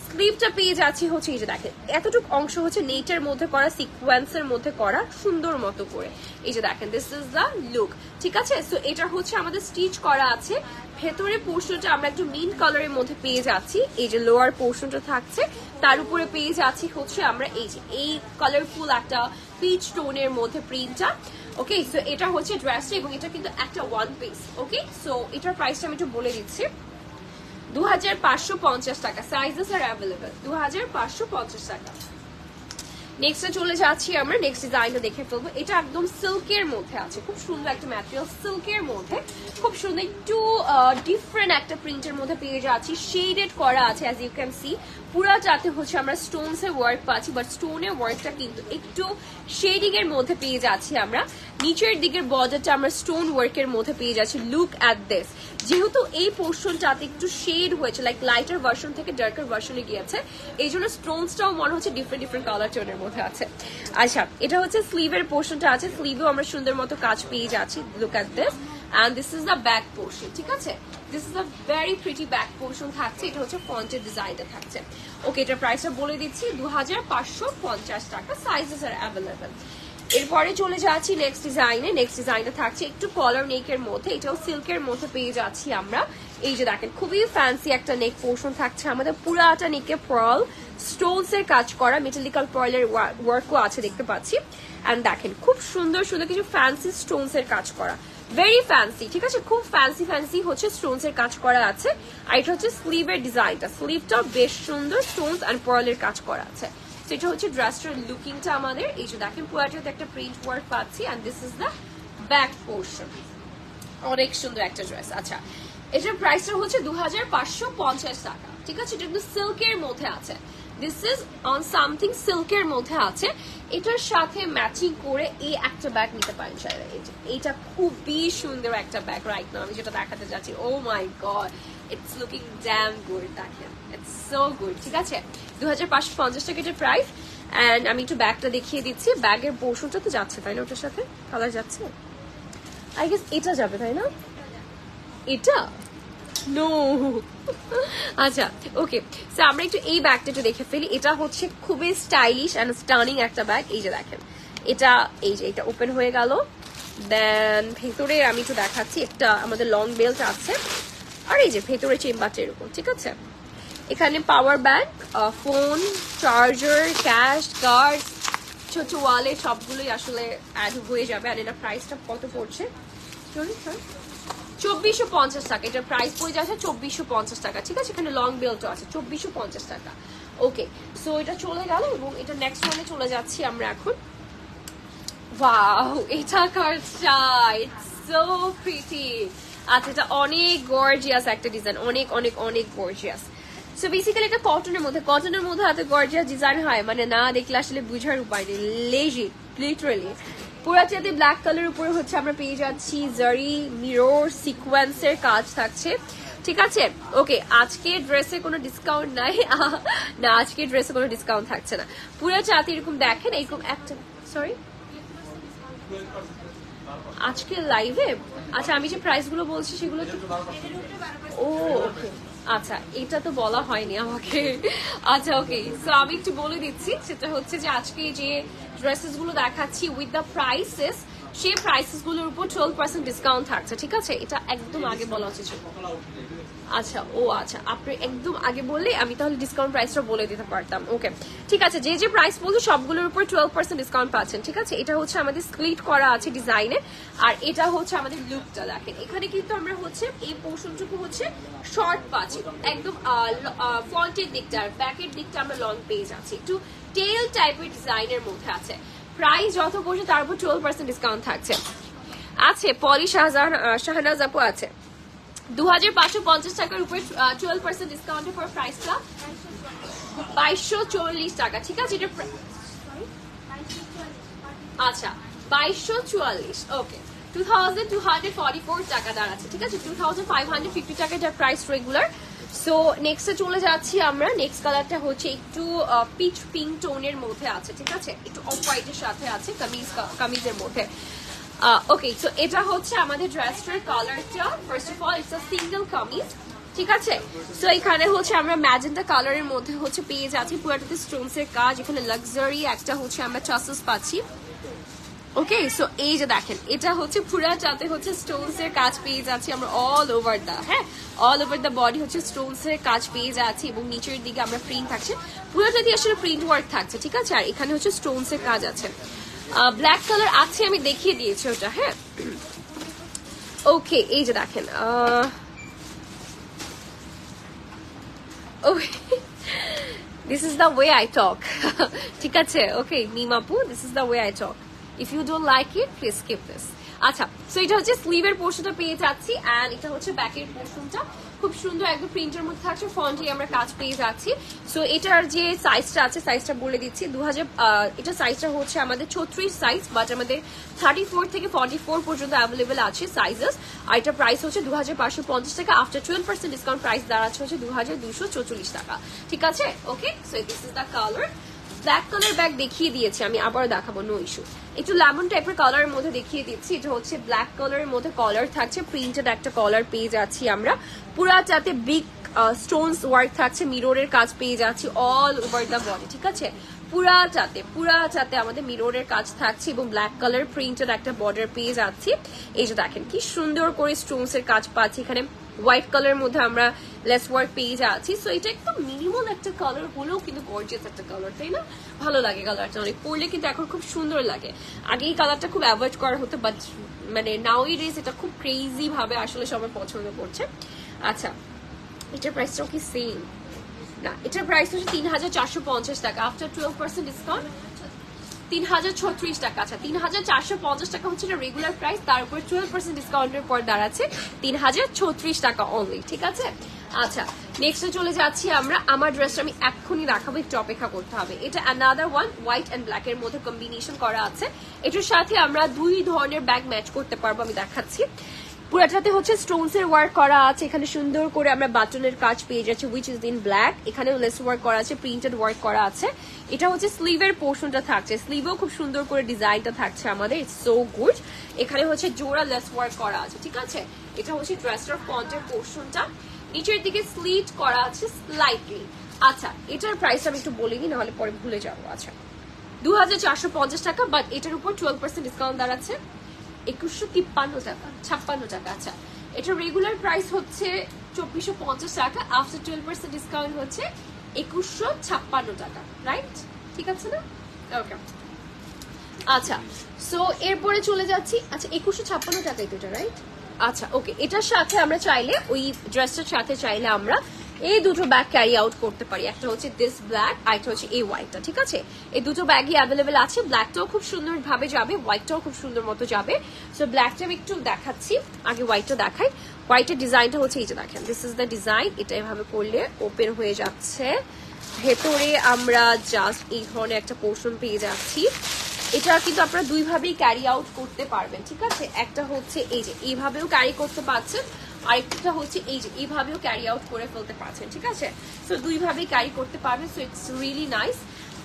স্লিভটা পেয়ে যাচ্ছি হচ্ছে এই যে দেখেন এতটুকু অংশ হচ্ছে নেটের মধ্যে করা, সিকোয়েন্সের মধ্যে করা সুন্দর মতো করে। এই যে দেখেন দিস ইজ দ্য লুক, ঠিক আছে? সো এটা হচ্ছে আমাদের স্টিচ করা আছে ভেতরে পোর্শনটা আমরা একটু মিন্ট কালারের মধ্যে পেয়ে যাচ্ছি, এই যে লোয়ার পোর্শনটা থাকছে, তার উপরে পেয়ে যাচ্ছি হচ্ছে আমরা এই যে এই কালারফুল একটা পিচ টোনের মধ্যে প্রিন্টটা। ওকে, সো এটা হচ্ছে ড্রেসটা এবং এটা কিন্তু একটা ওয়ান পিস। ওকে, সো এটার প্রাইসটা আমি একটু বলে দিচ্ছি, 2550 টাকা। সাইজেস আর অ্যাভেলেবেল, 2550 টাকা। নেক্সটে চলে যাচ্ছি আমরা, নেক্সট ডিজাইনটা দেখে ফেলবো। এটা একদম সিল্কের মধ্যে আছে, খুব সুন্দর একটা ম্যাটেরিয়াল, সিল্কের মধ্যে খুব সুন্দর একটু ডিফারেন্ট একটা প্রিন্টের মধ্যে পেয়ে যাচ্ছি, শেডেড করা আছে অ্যাজ ইউ ক্যান সি। পুরাটাতে হচ্ছে আমরা স্টোনস এর ওয়ার্ক পাচ্ছি, বাট স্টোনের ওয়ার্কটা কিন্তু একটু শেডিং এর মধ্যে পেয়ে যাচ্ছি আমরা। নিচের দিকের বর্ডারটা আমরা স্টোন ওয়ার্কের মধ্যে পেয়ে যাচ্ছি। লুক অ্যাট দিস, যেহেতু এই পোর্শনটাতে একটু শেড হয়েছে, লাইক লাইটার ভার্সন থেকে ডার্কার ভার্সনে গিয়েছে, এই জন্য স্টোনসটাও মনে হচ্ছে ডিফারেন্ট ডিফারেন্ট কালার টোনের মধ্যে আছে। আচ্ছা, এটা হচ্ছে স্লিভের পোর্শনটা আছে, স্লিভেও আমরা সুন্দর মতো কাজ পেয়ে যাচ্ছি। Look at this, and this is the back portion, ঠিক আছে? This is a very pretty back portion থাকছে, এটা হচ্ছে ফন্টের ডিজাইনটা থাকছে। ওকে, এটার প্রাইসটা বলে দিচ্ছি 2550 টাকা। সাইজেস আর অ্যাভেলেবেল। এরপরে চলে যাচ্ছি নেক্সট ডিজাইনে। নেক্সট ডিজাইনটা থাকছে একটু কলার নেকের মধ্যে, এটাও সিল্কের মধ্যে পেয়ে যাচ্ছি আমরা। এই যে দেখেন, খুবই ফ্যান্সি একটা নেক পোর্শন থাকছে আমাদের, পুরাটা নেকে পার্ল স্টোনস এর কাজ করা, মেটালিক্যাল পার্লের ওয়ার্কও আছে দেখতে পাচ্ছি। এন্ড দেখেন খুব সুন্দর সুন্দর কিছু ফ্যান্সি স্টোনস এর কাজ করা, ভেরি ফ্যান্সি, ঠিক আছে? খুব ফ্যান্সি ফ্যান্সি হচ্ছে স্টোনস এর কাজ করা আছে। আর এটা হচ্ছে স্লিভের ডিজাইনটা, স্লিভটাও বেশ সুন্দর স্টোনস এন্ড পার্লের কাজ করা আছে। তো এটা হচ্ছে ড্রেসটার লুকিংটা আমাদের। এই যে দেখেন পুরাটাতে একটা প্রিন্ট ওয়ার্ক পাচ্ছি, and this is the back portion. অনেক সুন্দর একটা ড্রেস। আচ্ছা, এটার প্রাইসটা হচ্ছে 2550 টাকা, ঠিক আছে? এটা কিন্তু সিল্কের মধ্যে আছে, দিস ইজ অন সামথিং সিল্কের মধ্যে আছে। এটার সাথে ম্যাচিং করে এই একটা ব্যাগ নিতে পারেন চাইলে। এইটা খুবই সুন্দর একটা ব্যাগ রাইট নাও আমি যেটা দেখাতে যাচ্ছি। Oh my God, it's looking damn good, দেখেন ইটস সো গুড, ঠিক আছে? 2550 টাকা এটার প্রাইস। অ্যান্ড আমি একটু ব্যাগটা দেখিয়ে দিচ্ছি। ব্যাগের পোর্শনটা তো যাচ্ছে তাই না, ওটার সাথে কালার যাচ্ছে, আই গেস এটা যাবে তাই না, এটা নো। আচ্ছা, ওকে, সো আমরা একটু এই ব্যাগটা একটু দেখে ফেলি। এটা হচ্ছে খুবই স্টাইলিশ এন্ড স্টানিং একটা ব্যাগ। এই যে দেখেন, এটা এই যে এটা ওপেন হয়ে গেল, দেন ভেতরে আমি একটু দেখাচ্ছি, একটা আমাদের লং বেল্ট আছে, আর এই যে ভেতরে চেম্বারটা এরকম, ঠিক আছে? এখানে power bank, phone, charger, cash, card, ছোট ওয়ালেট সবগুলোই আসলে অ্যাড হয়ে যাবে। আর এটা প্রাইসটা কত পড়ছে? 2450 টাকা। এটার প্রাইস পড়ে যাচ্ছে 2450 টাকা, ঠিক আছে? এখানে লং বেল্টও আছে, 2450 টাকা। ওকে, সো এটা চলে গেল এবং এটা নেক্সট ওয়ানে চলে যাচ্ছি আমরা এখন। ওয়াও, এটা কারটা ইটস সো প্রিটি। আচ্ছা, এটা অনেক গর্জিয়াস একটা ডিজাইন, অনেক অনেক অনেক গর্জিয়াস। সো বেসিক্যালি এটা কটনের মধ্যে, কটনের মধ্যে এত গর্জিয়াস ডিজাইন হয় মানে না দেখলে আসলে বুঝার উপায় নেই, লেজি লিটারালি। পুরাটাতে ব্ল্যাক কালার উপরে হচ্ছে আমরা পেয়ে যাচ্ছি জারি মিরর সিকোয়েন্সের কাজ থাকছে, ঠিক আছে? ওকে, আজকে ড্রেসে কোনো ডিসকাউন্ট নাই না, আজকে ড্রেসে কোনো ডিসকাউন্ট থাকছে না। পুরাটাতে এরকম দেখেন, এরকম একটা, সরি আজকে লাইভে। আচ্ছা, আমি যে প্রাইস গুলো বলছি সেগুলো ও ওকে, আচ্ছা এটা তো বলা হয়নি আমাকে। আচ্ছা, ওকে, সো আমি একটু বলে দিচ্ছি, সেটা হচ্ছে যে আজকে যে ড্রেসেস গুলো দেখাচ্ছি উইথ দ্য প্রাইসেস, সেই প্রাইসেস গুলোর উপর 12% ডিসকাউন্ট থাকছে, ঠিক আছে? এটা একদম আগে বলা উচিত ছিল। আচ্ছা, ও আচ্ছা, আপনি একদম আগে বললে আমি তাহলে ডিসকাউন্ট প্রাইসটা বলে দিতে পারতাম। ওকে, ঠিক আছে, যে যে প্রাইস বলছো সবগুলোর উপর 12% ডিসকাউন্ট পাচ্ছেন, ঠিক আছে? এটা হচ্ছে আমাদের স্প্লিট করা আছে ডিজাইনে, আর এটা হচ্ছে আমাদের লুকটা দেখেন। এখানে কিন্তু আমরা হচ্ছে এই পোর্শনটুকু হচ্ছে শর্ট পাচ্ছি, একদম ফ্রন্টের দিকটা আর ব্যাকের দিকটা আমরা লং পেয়ে যাচ্ছি, একটু টেল টাইপের ডিজাইনের মধ্যে আছে। প্রাইস যত বসে তার উপর 12% ডিসকাউন্ট থাকছে। আছে পলি শাহনাজ আপু আছে 2550 টাকার উপরে 12% ডিসকাউন্টের পর প্রাইসটা 2240 টাকা, ঠিক আছে? এটা আচ্ছা 2244, ওকে, 2244 টাকা দাঁড়াচ্ছে, ঠিক আছে? 2550 টাকা এটা প্রাইস রেগুলার। সো নেক্সটে চলে যাচ্ছি আমরা। নেক্সট কালারটা হচ্ছে একটু পিচ পিঙ্ক টোনের মধ্যে আছে, ঠিক আছে? একটু অফ হোয়াইটের সাথে আছে কামিজের মধ্যে। ওকে, সো এটা হচ্ছে আমাদের ড্রেসটার কালারটা। First of all it's a single kameez, ঠিক আছে? সো এখানে হচ্ছে আমরা ম্যাজেন্টা কালারের মধ্যে হচ্ছে পেয়ে যাচ্ছি পুরোটাতে স্টোনস এর কাজ। এখানে লাক্সারি একটা হচ্ছে আমরা টাসেলস পাচ্ছি, ওকে, সো এই যে দেখেন এটা হচ্ছে পুরাটাতে হচ্ছে স্টোনস এর কাজ পেয়ে যাচ্ছি আমরা অল ওভার দা, হ্যাঁ অল ওভার দা বডি হচ্ছে স্টোনস এর কাজ পেয়ে যাচ্ছি এবং নিচের দিকে আমরা প্রিন্ট থাকছে, পুরোটাতে আসলে প্রিন্ট ওয়ার্ক থাকছে, ঠিক আছে। আর এখানে হচ্ছে স্টোনস এর কাজ আছে। ব্ল্যাক কালার আছে, আমি দেখিয়ে দিয়েছি ওটা, হ্যাঁ। ওকে, এই যে দেখেন this is the way I talk. ঠিক আছে, ওকে মিমাপু, this is the way I talk. If you don't like it, please skip this. আচ্ছা, সো এটা হচ্ছে স্লিভের পোর্শনটা পেয়ে যাচ্ছি এন্ড এটা হচ্ছে ব্যাকের পোর্শনটা, খুব সুন্দর একদম প্রিন্টের মধ্যে থাকছে, ফন্টে আমরা কাজ পেয়ে যাচ্ছি। সো এটার যে সাইজটা আছে সাইজটা বলে দিচ্ছি, 2000 এটা সাইজটা হচ্ছে আমাদের 34 সাইজ, বাট আমাদের 34 থেকে 44 পর্যন্ত অ্যাভেলেবেল আছে সাইজেস। আর এটা প্রাইস হচ্ছে 2550 টাকা, আফটার 12% ডিসকাউন্ট প্রাইস দাঁড়াচ্ছে হচ্ছে 2244 টাকা, ঠিক আছে। Okay, so this is the colour. Black colour bag দেখিয়ে দিয়েছি, আমি আবার দেখাবো, নো ইস্যু। একটু লেমন টাইপের কালারের মধ্যে দেখিয়ে দিচ্ছি, এটা হচ্ছে ব্ল্যাক কালারের মধ্যে কলার থাকছে, প্রিন্টেড একটা কলার পেয়ে যাচ্ছি আমরা, পুরাটাতে বিগ স্টোনস ওয়ার্ক থাকছে, মিররের কাজ পেয়ে যাচ্ছি অল ওভার দ্য বডি, ঠিক আছে। পুরাটাতে আমাদের মিররের কাজ থাকছে এবং ব্ল্যাক কালার প্রিন্টেড একটা বর্ডার পেয়ে যাচ্ছি। এই যে দেখেন কি সুন্দর করে স্টোনস এর কাজ পাচ্ছি, এখানে হোয়াইট কালারের মধ্যে আমরা লেস ওয়ার্ক পেয়ে যাচ্ছি। সো এটা একদম মিনিমাল একটা কালার হলেও কিন্তু গর্জিয়াস একটা কালার, তাই না? ভালো লাগে কালারটা, অনেক পরলে কিন্তু এখন খুব সুন্দর লাগে। আগে এই কালারটা খুব অ্যাভয়েড করা হতো, বাট মানে নাও ইডেজ এটা খুব ক্রেজি ভাবে আসলে সবাই পছন্দ করছে। আচ্ছা, এটার প্রাইসটাও কি সেম? না, এটার প্রাইস হচ্ছে 3450 টাকা, আফটার 12% ডিসকাউন্ট 3036 টাকা। আচ্ছা, 3450 টাকা হচ্ছে এটা রেগুলার প্রাইস, তার উপর 12% ডিসকাউন্টের পর দাঁড়াচ্ছে 3036 টাকা অনলি, ঠিক আছে। আচ্ছা, নেক্সটে চলে যাচ্ছি আমরা। আমার ড্রেসটা আমি এক্ষুনি দেখাবো, একটু অপেক্ষা করতে হবে। এটা another one, white and black এর মধ্যে কম্বিনেশন করা আছে। এটার সাথে আমরা দুই ধরনের ব্যাগ ম্যাচ করতে পারবো, আমি দেখাচ্ছি। পুরাটাতে হচ্ছে স্টোনস এর ওয়ার্ক করা আছে, এখানে সুন্দর করে আমরা বাটনের কাজ পেয়ে যাচ্ছি উইচ ইজ ইন ব্ল্যাক, এখানে লেস ওয়ার্ক করা আছে, প্রিন্টেড ওয়ার্ক করা আছে। এটা হচ্ছে স্লিভের পোর্শনটা থাকছে, স্লিভেও খুব সুন্দর করে ডিজাইনটা থাকছে আমাদের, ইটস সো গুড। এখানে হচ্ছে জোড়া লেস ওয়ার্ক করা আছে, ঠিক আছে। এটা হচ্ছে ড্রেসটার ফ্রন্টের পোর্শনটা, নিচের দিকে স্লিট করা আছে স্লাইটলি। আচ্ছা, এটার প্রাইস আমি একটু বলে দিই, নাহলে পরে ভুলে যাবো। আচ্ছা, 2450 টাকা, বাট এটার উপর 12% ডিসকাউন্ট দাঁড়াচ্ছে 2153 টাকা, 56 টাকা। আচ্ছা, এটা রেগুলার প্রাইস হচ্ছে 2450 টাকা, আফটার 12% ডিসকাউন্ট হচ্ছে 2156 টাকা, রাইট? ঠিক আছে না? ওকে, আচ্ছা, সো এরপরে চলে যাচ্ছি। আচ্ছা, 2156 টাকাই তো এটা, রাইট? আচ্ছা, ওকে, এটার সাথে আমরা চাইলে ওই ড্রেসটার সাথে চাইলে আমরা এই দুটো ব্যাগ ক্যারি আউট করতে পারি। একটা হচ্ছে দিস ব্ল্যাক, আর একটা হচ্ছে এই হোয়াইটটা, ঠিক আছে। এই দুটো ব্যাগই অ্যাভেলেবেল আছে, ব্ল্যাকটাও খুব সুন্দর ভাবে যাবে, হোয়াইটটাও খুব সুন্দর মতো যাবে। সো ব্ল্যাকটা আমি একটু দেখাচ্ছি, আগে হোয়াইটটা দেখাই। হোয়াইটের ডিজাইনটা হচ্ছে এই যে দেখেন, দিস ইজ দ্য ডিজাইন। এটা এভাবে করলে ওপেন হয়ে যাচ্ছে, ভেতরে আমরা জাস্ট এই ধরনের একটা পোর্শন পেয়ে যাচ্ছি। এটা কিন্তু আপনারা দুইভাবেই ক্যারি আউট করতে পারবেন, ঠিক আছে। একটা হচ্ছে এই যে এইভাবেও ক্যারি করতে পারছেন, আরেকটা হচ্ছে এই যে এইভাবেও ক্যারি আউট করে ফেলতে পারছেন, ঠিক আছে। সো দুইভাবেই ক্যারি করতে পারবেন, সো ইটস রিয়েলি নাইস।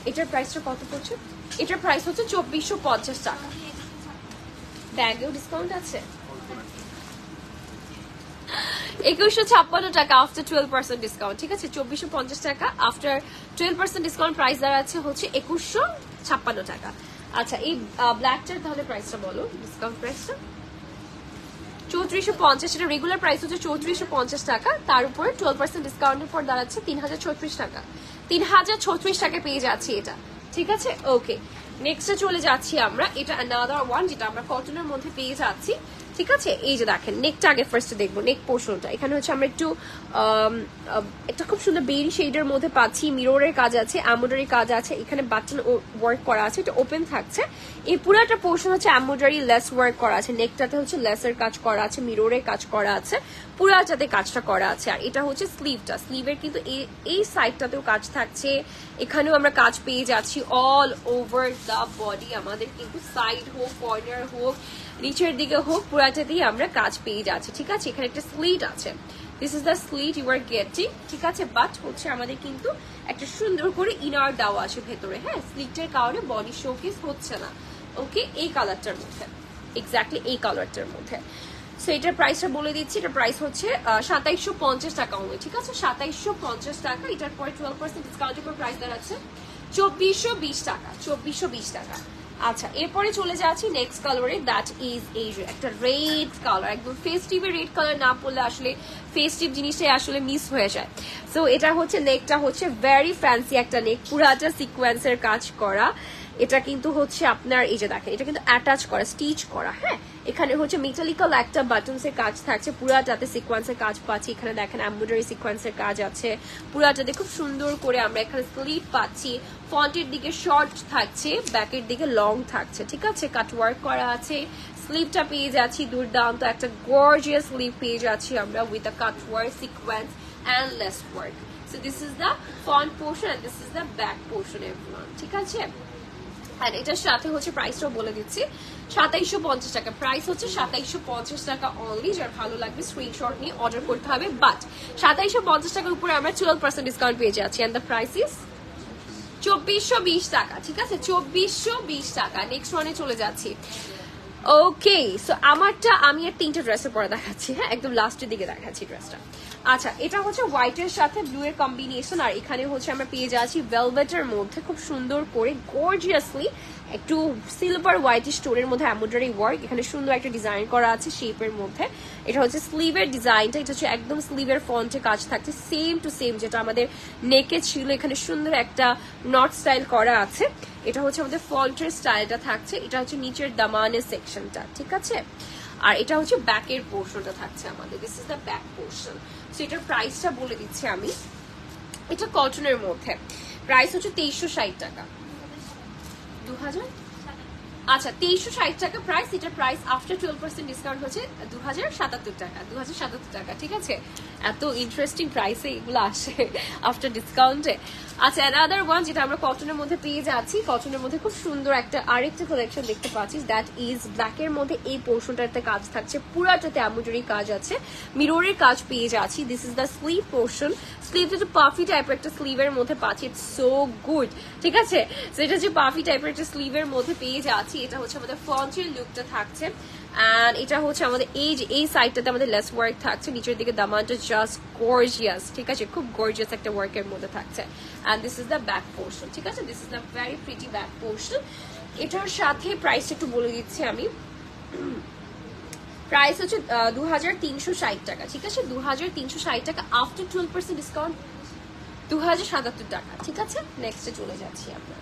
এটার প্রাইসটা কত পড়ছে? এটার প্রাইস হচ্ছে 2450 টাকা। ব্যাগেও ডিসকাউন্ট আছে 2156 টাকা, আফটার 12% ডিসকাউন্ট, ঠিক আছে। 2450 টাকা, আফটার 12% ডিসকাউন্ট প্রাইস দাঁড়াচ্ছে হচ্ছে 2156 টাকা। আচ্ছা, এই ব্ল্যাকটার তাহলে প্রাইসটা বলো, ডিসকাউন্ট প্রাইসটা 3450। এটা রেগুলার প্রাইস হচ্ছে 3450 টাকা, তার উপরে 12% ডিসকাউন্টের পর দাঁড়াচ্ছে 3036 টাকা। 3036 টাকা পেয়ে যাচ্ছি এটা, ঠিক আছে। ওকে, নেক্সটে চলে যাচ্ছি আমরা। এটা অ্যানাদার ওয়ান, যেটা আমরা কটনের মধ্যে পেয়ে যাচ্ছি, ঠিক আছে। এই যে দেখেন, নেকটা আগে ফার্স্টে দেখবো, নেক পোর্শনটা। এখানে হচ্ছে আমরা একটু একটা খুব সুন্দর বেরি শেডের মধ্যে পাচ্ছি, মিররের কাজ আছে, এমব্রয়ডারি কাজ আছে, এখানে বাটন ওয়ার্ক করা আছে, এটা ওপেন থাকছে। এই পুরোটা পোর্শন হচ্ছে এমব্রয়ডারি লেস ওয়ার্ক করা আছে, নেকটাতে হচ্ছে লেসের কাজ করা আছে, মিররের কাজ করা আছে, পুরাটাতে কাজটা করা আছে। আর এটা হচ্ছে স্লিভটা, স্লিভের কিন্তু এই সাইডটাতেও কাজ থাকছে, এখানেও আমরা কাজ পেয়ে যাচ্ছি অল ওভার দ্য বডি। আমাদের কিন্তু সাইড হোক, কর্নার হোক, নিচের দিকে হোক, পুরাটাতেই আমরা কাজ পেয়ে যাচ্ছি, ঠিক আছে। এখানে একটা স্লিট আছে, this is the slit you are getting, ঠিক আছে। বাট হচ্ছে আমাদের কিন্তু একটা সুন্দর করে ইনার দেওয়া আছে ভেতরে, হ্যাঁ। স্লিটের কারণে বডি শোকেস হচ্ছে না, ওকে। এই কালারটার মধ্যে, এক্স্যাক্টলি এই কালারটার মধ্যে। সো এটার প্রাইসটা বলে দিচ্ছি, এটার প্রাইস হচ্ছে 2750 টাকা অনলি, ঠিক আছে। 2750 টাকা, এটার পরে 12% ডিসকাউন্টের পর প্রাইস দাঁড়াচ্ছে 2420 টাকা, 2420 টাকা। আচ্ছা এরপরে চলে যাচ্ছি নেক্সট কালারে, দ্যাট ইজ এই যে একটা রেড কালার, একদম ফেস্টিভ রেড কালার না পড়লে আসলে ফেস্টিভ জিনিসটাই আসলে মিস হয়ে যায়। সো এটা হচ্ছে নেকটা হচ্ছে ভেরি ফ্যান্সি একটা নেক, পুরাটা সিকোয়েন্সের কাজ করা। এটা কিন্তু হচ্ছে আপনার এই যে দেখেন এটা কিন্তু অ্যাটাচ করা, স্টিচ করা। হ্যাঁ, এখানে হচ্ছে মেটালিক্যাল একটা বাটনসের কাজ থাকছে, পুরাটাতে সিকোয়েন্সের কাজ পাচ্ছি। এখানে দেখেন এমব্রয়ডারি সিকোয়েন্সের কাজ আছে পুরাটাতে, খুব সুন্দর করে আমরা এখানে স্লিভ পাচ্ছি। ফ্রন্টের দিকে শর্ট থাকছে, ব্যাকের দিকে লং থাকছে, ঠিক আছে। কাটওয়ার্ক করা আছে, স্লিভটা পেয়ে যাচ্ছি দুর্দান্ত একটা গর্জিয়াস স্লিভ পেয়ে যাচ্ছি আমরা with a cutwork sequence and lace work. So this is the front portion and this is the back portion everyone, ঠিক আছে। আর এটার সাথে হচ্ছে প্রাইসটাও বলে দিচ্ছি, 2750 টাকা প্রাইস হচ্ছে, 2750 টাকা অনলি। যার ভালো লাগবে স্ক্রিনশট নিয়ে অর্ডার করতে হবে। বাট 2750 টাকার উপরে আমরা 12% ডিসকাউন্ট পেয়ে যাচ্ছি এন্ড দ্য প্রাইস ইজ 2420 টাকা, ঠিক আছে, 2420 টাকা। নেক্সট ওয়ানে চলে যাচ্ছি। ওকে, সো আমারটা আমি আর তিনটা ড্রেসের পরে দেখাচ্ছি। হ্যাঁ, একদম লাস্টের দিকে দেখাচ্ছি ড্রেসটা। আচ্ছা, এটা হচ্ছে হোয়াইটের সাথে ব্লু এর কম্বিনেশন, আর এখানে হচ্ছে আমরা পেয়ে যাচ্ছি ভেলভেটের মধ্যে খুব সুন্দর করে গর্জিয়াসলি একটু সিলভার হোয়াইট স্টোনের মধ্যে এমব্রয়ডারি ওয়ার্ক, এখানে সুন্দর একটা ডিজাইন করা আছে শেপের মধ্যে। এটা হচ্ছে স্লিভের ডিজাইনটা, এটা হচ্ছে একদম স্লিভের ফন্টে কাজ থাকছে সেম টু সেম যেটা আমাদের নেকে ছিল। এখানে সুন্দর একটা নট স্টাইল করা আছে। এটা হচ্ছে আমাদের ফন্টের স্টাইলটা থাকছে। এটা হচ্ছে নিচের দামানের সেকশনটা, ঠিক আছে। আর এটা হচ্ছে ব্যাকের পোর্শনটা থাকছে আমাদের, this is the back portion. So এটার প্রাইসটা বলে দিচ্ছি আমি। এটা কটনের মধ্যে প্রাইস হচ্ছে 2360 টাকা। 2000, আচ্ছা 2360 টাকা প্রাইস। এটার প্রাইস আফটার 12% ডিসকাউন্ট হচ্ছে 2077 টাকা, 2077 টাকা, ঠিক আছে। এত ইন্টারেস্টিং প্রাইসে এগুলো আসে আফটার ডিসকাউন্টে। আচ্ছা, অ্যানাদার ওয়ান যেটা আমরা কটনের মধ্যে পেয়ে যাচ্ছি, কটনের মধ্যে খুব সুন্দর একটা আরেকটা কালেকশন দেখতে পাচ্ছি, দ্যাট ইজ ব্ল্যাকের মধ্যে এই পোর্শনটাতে কাজ থাকছে, পুরাটাতে এমব্রয়ডারি কাজ আছে, মিররের কাজ পেয়ে যাচ্ছি। This is the sleeve portion. স্লিভটা একটু পাফি টাইপের একটা স্লিভের মধ্যে পাচ্ছি, ইটস সো গুড, ঠিক আছে। সেটা হচ্ছে পাফি টাইপের একটা স্লিভের মধ্যে পেয়ে যাচ্ছি। এটা হচ্ছে আমাদের ফ্রন্টের লুকটা থাকছে, এন্ড এটা হচ্ছে আমাদের এই সাইডটাতে আমাদের লেস ওয়ার্ক থাকছে, নিচের দিকে দামানটা জাস্ট গর্জিয়াস, ঠিক আছে, খুব গর্জিয়াস একটা ওয়ার্কের মধ্যে থাকছে। And this is the back portion, ঠিক আছে, this is the very pretty back portion. এটার সাথে প্রাইসটা একটু বলে দিচ্ছি আমি। প্রাইস হচ্ছে 2360 টাকা, ঠিক আছে, 2360 টাকা আফটার 12% ডিসকাউন্ট 2077 টাকা, ঠিক আছে। নেক্সটে চলে যাচ্ছি আমরা।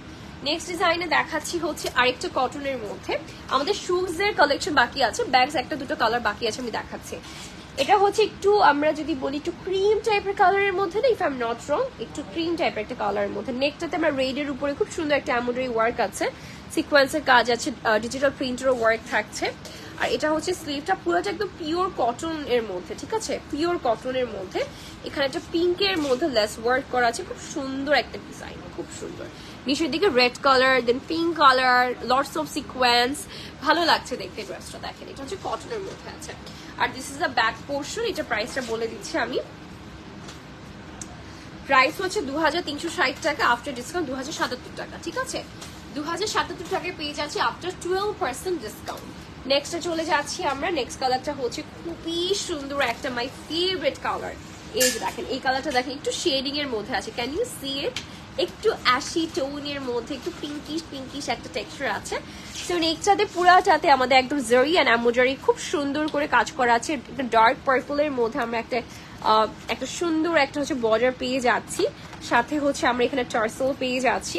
নেক্সট ডিজাইনে দেখাচ্ছি হচ্ছে আরেকটা কটনের মধ্যে। আমাদের শুজ এর কালেকশন বাকি আছে, ব্যাগস একটা দুটো কালার বাকি আছে, আমি দেখাচ্ছি। এটা হচ্ছে একটু আমরা যদি বলি একটু ক্রিম টাইপের কালারের মধ্যে না, if I am not wrong, একটু ক্রিম টাইপের একটা কালারের মধ্যে। নেকটাতে আমরা রেডের উপরে খুব সুন্দর একটা এমব্রয়ডারি ওয়ার্ক আছে, সিকোয়েন্সের কাজ আছে, ডিজিটাল প্রিন্টেরও ওয়ার্ক থাকছে। আর এটা হচ্ছে স্লিভটা পুরোটা একদম পিওর কটন এর মধ্যে, ঠিক আছে, পিওর কটনের মধ্যে। এখানে একটা পিঙ্কের মধ্যে লেস ওয়ার্ক করা আছে, খুব সুন্দর একটা ডিজাইন, খুব সুন্দর। নিচের দিকে red colour, then pink colour, lots of sequence, ভালো লাগছে দেখতে ড্রেসটা। দেখেন এটা হচ্ছে কটনের মধ্যে আছে। আর this is the back portion. এটা প্রাইসটা বলে দিচ্ছি আমি। প্রাইস হচ্ছে 2360 টাকা আফটার ডিসকাউন্ট 2077 টাকা, ঠিক আছে, 2077 টাকায় পেয়ে যাচ্ছি আফটার 12% ডিসকাউন্ট। নেক্সটে চলে যাচ্ছি আমরা। নেক্সট কালারটা হচ্ছে খুবই সুন্দর একটা মাই ফেভারিট কালার। এই যে দেখেন এই কালারটা দেখেন একটু শেডিং এর মধ্যে আছে, ক্যান ইউ সি ইট, একটু অ্যাশি টোনের মধ্যে একটু পিঙ্কিশ একটা টেক্সচার আছে। তো নেকটাতে পুরাটাতে আমাদের একদম জারি এন্ড এমব্রয়ডারি খুব সুন্দর করে কাজ করা আছে। একটা ডার্ক পার্পলের মধ্যে আমরা একটা সুন্দর একটা হচ্ছে বর্ডার পেয়ে যাচ্ছি, সাথে হচ্ছে আমরা এখানে টার্সেল পেয়ে যাচ্ছি।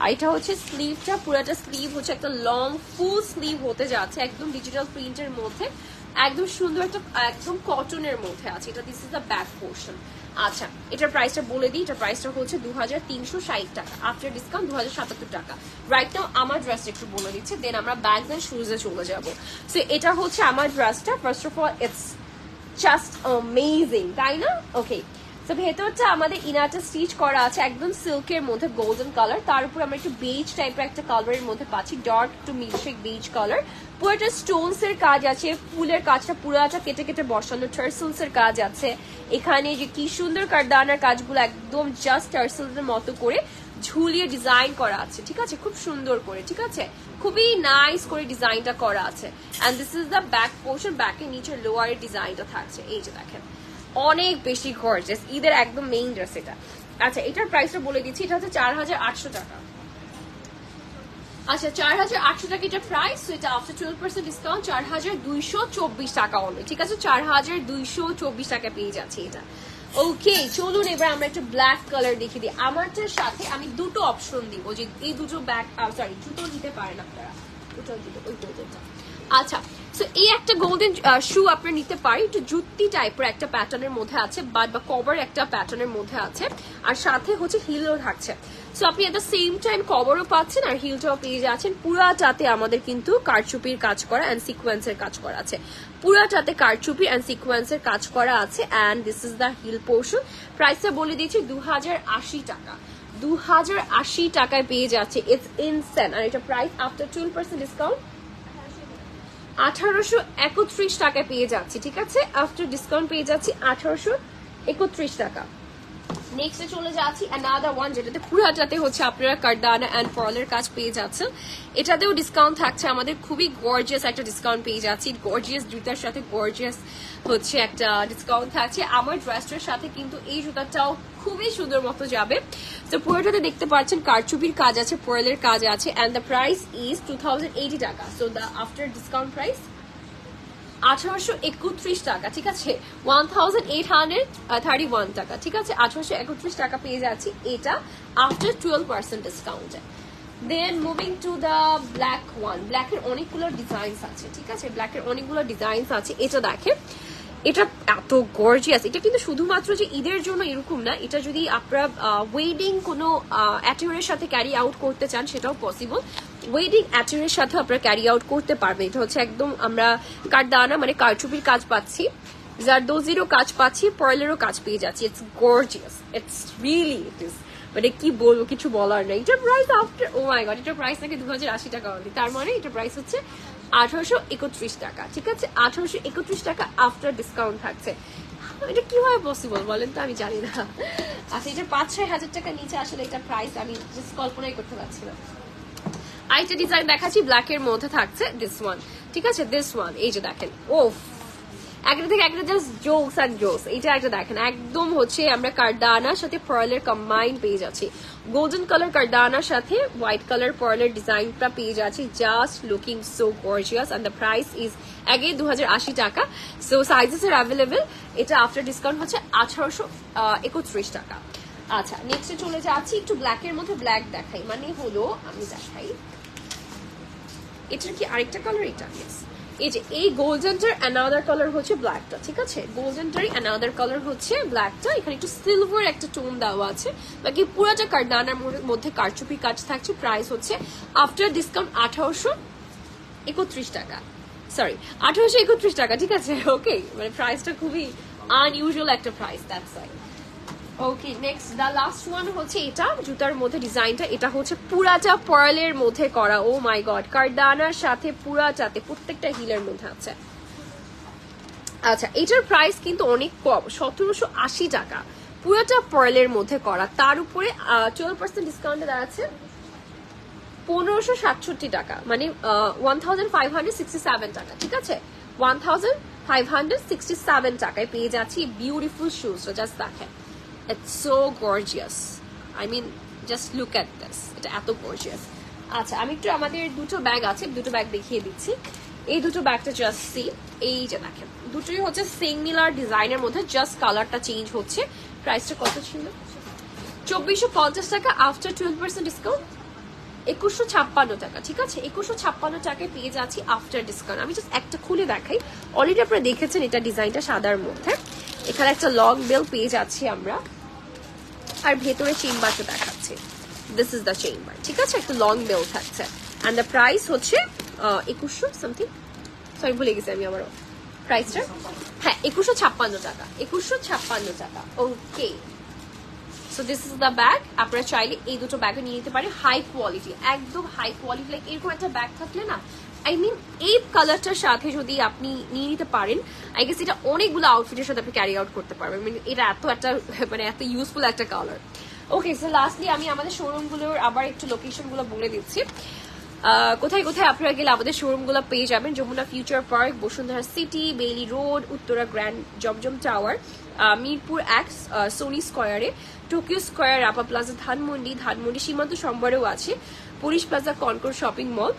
আর এটা হচ্ছে স্লিভটা, পুরাটা স্লিভ হচ্ছে একটা লং ফুল স্লিভ হতে যাচ্ছে, একদম ডিজিটাল প্রিন্টের মধ্যে, একদম সুন্দর একটা একদম কটনের মধ্যে আছে। এটা this is the back portion. আচ্ছা, এটার প্রাইসটা বলে দিই। এটার প্রাইসটা হচ্ছে 2360 টাকা আফটার ডিসকাউন্ট 2077 টাকা। রাইট নাও আমার ড্রেসটা একটু বলে দিচ্ছি, দেন আমরা ব্যাগস এন্ড শুজে চলে যাবো। সো এটা হচ্ছে আমার ড্রেসটা। First of all it's just amazing, তাই না? ওকে, তো ভেতরটা আমাদের ইনারটা স্টিচ করা আছে একদম সিল্কের মধ্যে গোল্ডেন কালার, তার উপর আমরা একটু বেজ টাইপের একটা কালারের মধ্যে পাচ্ছি, dark to milkshake beige colour. পুরোটা স্টোনস এর কাজ আছে, ফুলের কাজটা পুরোটা কেটে কেটে বসানো, টার্সেলস এর কাজ আছে এখানে, যে কি সুন্দর কারদানার কাজগুলো একদম জাস্ট টার্সেলস এর মতো করে ঝুলিয়ে ডিজাইন করা আছে, ঠিক আছে, খুব সুন্দর করে, ঠিক আছে, খুবই নাইস করে ডিজাইনটা করা আছে। And this is the back portion. ব্যাকের নিচের লোয়ারের ডিজাইনটা থাকছে, এই যে দেখেন অনেক বেশি গর্জিয়াস, ঈদের একদম মেইন ড্রেস এটা। আচ্ছা, এটার প্রাইসটা বলে দিচ্ছি। এটা হচ্ছে 4800 টাকা। আচ্ছা 4800 টাকা এটা প্রাইস, এটা আফটার 12% ডিসকাউন্ট 4224 টাকা অনলি, ঠিক আছে 4224 টাকা পেয়ে যাচ্ছে এটা। ওকে চলুন এবার আমরা একটা ব্ল্যাক কালার দেখিয়ে দিই। আমারটার সাথে আমি দুটো অপশন দিব, যে এই দুটো ব্যাগ সরি জুতো নিতে পারেন আপনারা, দুটো জুতো ওই গোল্ডেনটা। আচ্ছা সো এই একটা গোল্ডেন শু আপনারা নিতে পারেন, একটু জুতি টাইপের একটা প্যাটার্নের মধ্যে আছে, বাট বা কভার একটা প্যাটার্নের মধ্যে আছে, আর সাথে হচ্ছে হিলও থাকছে। সো আপনি এট দ্য সেম টাইম কভারও পাচ্ছেন আর হিলটাও পেয়ে যাচ্ছেন। পুরাটাতে আমাদের কিন্তু কারচুপির কাজ করা অ্যান্ড সিকোয়েন্সের কাজ করা আছে, পুরাটাতে কারচুপি অ্যান্ড সিকোয়েন্সের কাজ করা আছে। And this is the heel portion. প্রাইসটা বলে দিয়েছি 2080 টাকা, 2080 টাকায় পেয়ে যাচ্ছে। It's insane. আর এটা প্রাইস আফটার 12% ডিসকাউন্ট 1831 টাকায় পেয়ে যাচ্ছি, ঠিক আছে আফটার ডিসকাউন্ট পেয়ে যাচ্ছি 1831 টাকা। নেক্সটে চলে যাচ্ছি অ্যানাদার ওয়ান, যেটাতে পুরাটাতে হচ্ছে আপনারা কারদানা অ্যান্ড পার্লের কাজ পেয়ে যাচ্ছেন। এটাতেও ডিসকাউন্ট থাকছে আমাদের, খুবই গর্জিয়াস একটা ডিসকাউন্ট পেয়ে যাচ্ছি। গর্জিয়াস জুতার সাথে গর্জিয়াস হচ্ছে একটা ডিসকাউন্ট থাকছে। আমার ড্রেসটার সাথে কিন্তু এই জুতাটাও খুবই সুন্দর মতো যাবে। তো পুরোটাতে দেখতে পাচ্ছেন কারচুপির কাজ আছে, পার্লের কাজ আছে, অ্যান্ড দ্য প্রাইস ইজ 2080 টাকা। So the after discount price 1831 টাকা, ঠিক আছে 1831 টাকা, ঠিক আছে 1831 টাকা পেয়ে যাচ্ছি এটা আফটার 12% ডিসকাউন্টে। Then moving to the black one. ব্ল্যাকের অনেকগুলো ডিজাইনস আছে, ঠিক আছে ব্ল্যাকের অনেকগুলো ডিজাইনস আছে। এটা দেখে এটা এত গর্জিয়াস। এটা কিন্তু শুধুমাত্র যে ঈদের জন্য এরকম না, এটা যদি আপনারা ওয়েডিং কোনো অ্যাটিউরের সাথে ক্যারি আউট করতে চান সেটাও পসিবল। ওয়েডিং অ্যাটিউরের সাথে আপনারা ক্যারি আউট করতে পারবেন। এটা হচ্ছে একদম আমরা কারদানা মানে কারচুপির কাজ পাচ্ছি, জারদোজিরও কাজ পাচ্ছি, পার্লেরও কাজ পেয়ে যাচ্ছি। It's gorgeous, it's really it is, মানে কি বলবো কিছু বলার নাই। এটার price after O my god, এটার প্রাইস নাকি 2080 টাকা অনলি, তার মানে এটার প্রাইস হচ্ছে 1831 টাকা, ঠিক আছে 1831 টাকা আফটার ডিসকাউন্ট থাকছে। এটা কিভাবে পসিবল বলেন তো, আমি জানি না। আচ্ছা এটা 5-6 হাজার টাকা নিচে আসলে এটা প্রাইস আমি জাস্ট কল্পনাই করতে পারছি না। আরেকটা ডিজাইন দেখাচ্ছি ব্ল্যাকের মধ্যে থাকছে, দিস ওয়ান, ঠিক আছে দিস ওয়ান। এই যে দেখেন ওফ, একটা থেকে একটা জাস্ট জোস আর জোস। এইটা একটা দেখেন একদম হচ্ছে আমরা কারদানার সাথে পার্লের কম্বাইন পেয়ে যাচ্ছি। গোল্ডেন কালার কারদানার সাথে হোয়াইট কালার পার্লের ডিজাইনটা পেয়ে যাচ্ছি। Just looking so gorgeous and the price is again 2080 টাকা। সো সাইজেস আর অ্যাভেলেবেল। এটা আফটার ডিসকাউন্ট হচ্ছে 1831 টাকা। আচ্ছা নেক্সটে চলে যাচ্ছি একটু ব্ল্যাকের মধ্যে। ব্ল্যাক দেখাই মানে হলো আমি দেখাই এটার কি আরেকটা কালার, এটা এই যে এই গোল্ডেনটার অ্যানাদার কালার হচ্ছে ব্ল্যাকটা, ঠিক আছে গোল্ডেনটারই অ্যানাদার কালার হচ্ছে ব্ল্যাকটা। এখানে একটু সিলভার একটা টোন দেওয়া আছে, বাকি পুরোটা কারদানার মধ্যে কারচুপি কাজ থাকছে। প্রাইস হচ্ছে আফটার ডিসকাউন্ট 1831 টাকা, সরি 1831 টাকা, ঠিক আছে ওকে। মানে প্রাইসটা খুবই আনইউজুয়াল একটা price, that's why. Okay next the last one হচ্ছে এটা জুতার মধ্যে ডিজাইনটা, এটা হচ্ছে পুরাটা পার্লের মধ্যে করা। ও মাই গড, কারদানার সাথে পুরাটাতে প্রত্যেকটা হিলের মধ্যে আছে। আচ্ছা এটার প্রাইস কিন্তু অনেক কম, 1780 টাকা, পুরাটা পার্লের মধ্যে করা। তার উপরে 12% ডিসকাউন্টে দাঁড়াচ্ছে 1567 টাকা, মানে 1567 টাকা, ঠিক আছে 1567 টাকায় পেয়ে যাচ্ছি বিউটিফুল শুজ। জাস্ট দেখেন It's so gorgeous. I mean, just look at this. এটা এত gorgeous. আচ্ছা আমি একটু আমাদের দুটো ব্যাগ আছে, দুটো ব্যাগ দেখিয়ে দিচ্ছি। এই দুটো ব্যাগটা জাস্ট সি, এই যে দেখেন দুটোই হচ্ছে সিমিলার ডিজাইনের মধ্যে, জাস্ট কালারটা চেঞ্জ হচ্ছে। প্রাইসটা কত ছিল? 2450 টাকা আফটার 12% ডিসকাউন্ট 2156 টাকা, ঠিক আছে 2156 টাকায় পেয়ে যাচ্ছি আফটার ডিসকাউন্ট। আমি জাস্ট একটা খুলে দেখাই, অলরেডি আপনারা দেখেছেন এটা ডিজাইনটা সাদার মধ্যে। এখানে একটা লং বেল পেয়ে যাচ্ছি আমরা, আর ভেতরে চেম্বারটা দেখাচ্ছে, দিস ইজ দ্য চেম্বার, ঠিক আছে একটা লং বেল থাকছে। অ্যান্ড দ্য প্রাইস হচ্ছে 2100 সামথিং, সরি ভুলে গেছি আমি আমার প্রাইসটা, হ্যাঁ 2156 টাকা, 2156 টাকা। ওকে so this is the bag. আপনারা চাইলে এই দুটো ব্যাগও নিয়ে নিতে পারেন, হাই কোয়ালিটি, একদম হাই কোয়ালিটি। লাইক এরকম একটা ব্যাগ থাকলে না, আই মিন এই কালারটার সাথে যদি আপনি নিয়ে নিতে পারেন, আই গেস এটা অনেকগুলো আউটফিটের সাথে আপনি ক্যারি আউট করতে পারবেন। এটা এত একটা মানে এত ইউজফুল একটা কালার। ওকে সো লাস্টলি আমি আমাদের শোরুমগুলোর আবার একটু লোকেশনগুলো বলে দিচ্ছি। কোথায় কোথায় আপনারা গেলে আমাদের শোরুমগুলো পেয়ে যাবেন। Jamuna future park, Bashundhara city, Bailey road, Uttara grand Zamzam tower, Mirpur এক্স সোনি স্কয়ারে, Tokyo square, Rapa plaza Dhanmondi Simanta সম্বরেও আছে, police plaza Concord shopping mall.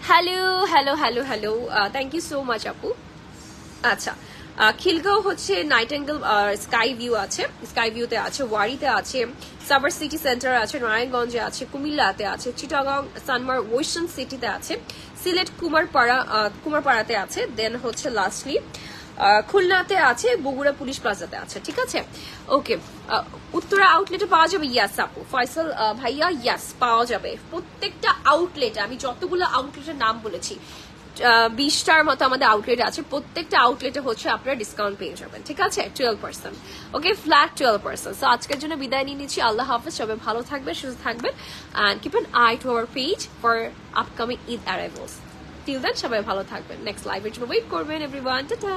Hello hello hello hello, thank you so much আপু। আচ্ছা, খিলগাঁও হচ্ছে নাইট অ্যাঙ্গেল স্কাই ভিউ আছে, স্কাই ভিউতে আছে, ওয়ারিতে আছে, সাভার সিটি সেন্টার আছে, নারায়ণগঞ্জে আছে, কুমিল্লাতে আছে, চিটাগাং সানমার ওয়েস্টার্ন সিটিতে আছে, সিলেট কুমারপাড়াতে আছে, দেন হচ্ছে লাস্টলি খুলনাতে আছে, বগুড়া পুলিশ প্লাজাতে আছে। ঠিক আছে, ওকে। উত্তরা আউটলেটে পাওয়া যাবে? ইয়াস আপু। ফয়সাল ভাইয়া, ইয়াস পাওয়া যাবে প্রত্যেকটা আউটলেটে। আমি যতগুলো আউটলেটের নাম বলেছি 20টার মতো আমাদের আউটলেট আছে, প্রত্যেকটা আউটলেটে হচ্ছে আপনারা ডিসকাউন্ট পেয়ে যাবেন। ঠিক আছে, 12%, ওকে, ফ্ল্যাট 12%। সো আজকের জন্য বিদায় নিয়ে নিচ্ছি। আল্লাহ হাফেজ, সবাই ভালো থাকবেন, সুস্থ থাকবেন, and keep an eye to our page for upcoming Eid arrivals. Till then সবাই ভালো থাকবেন। নেক্সট লাইভের জন্য ওয়েট করবেন এভরিওয়ান। টাটা।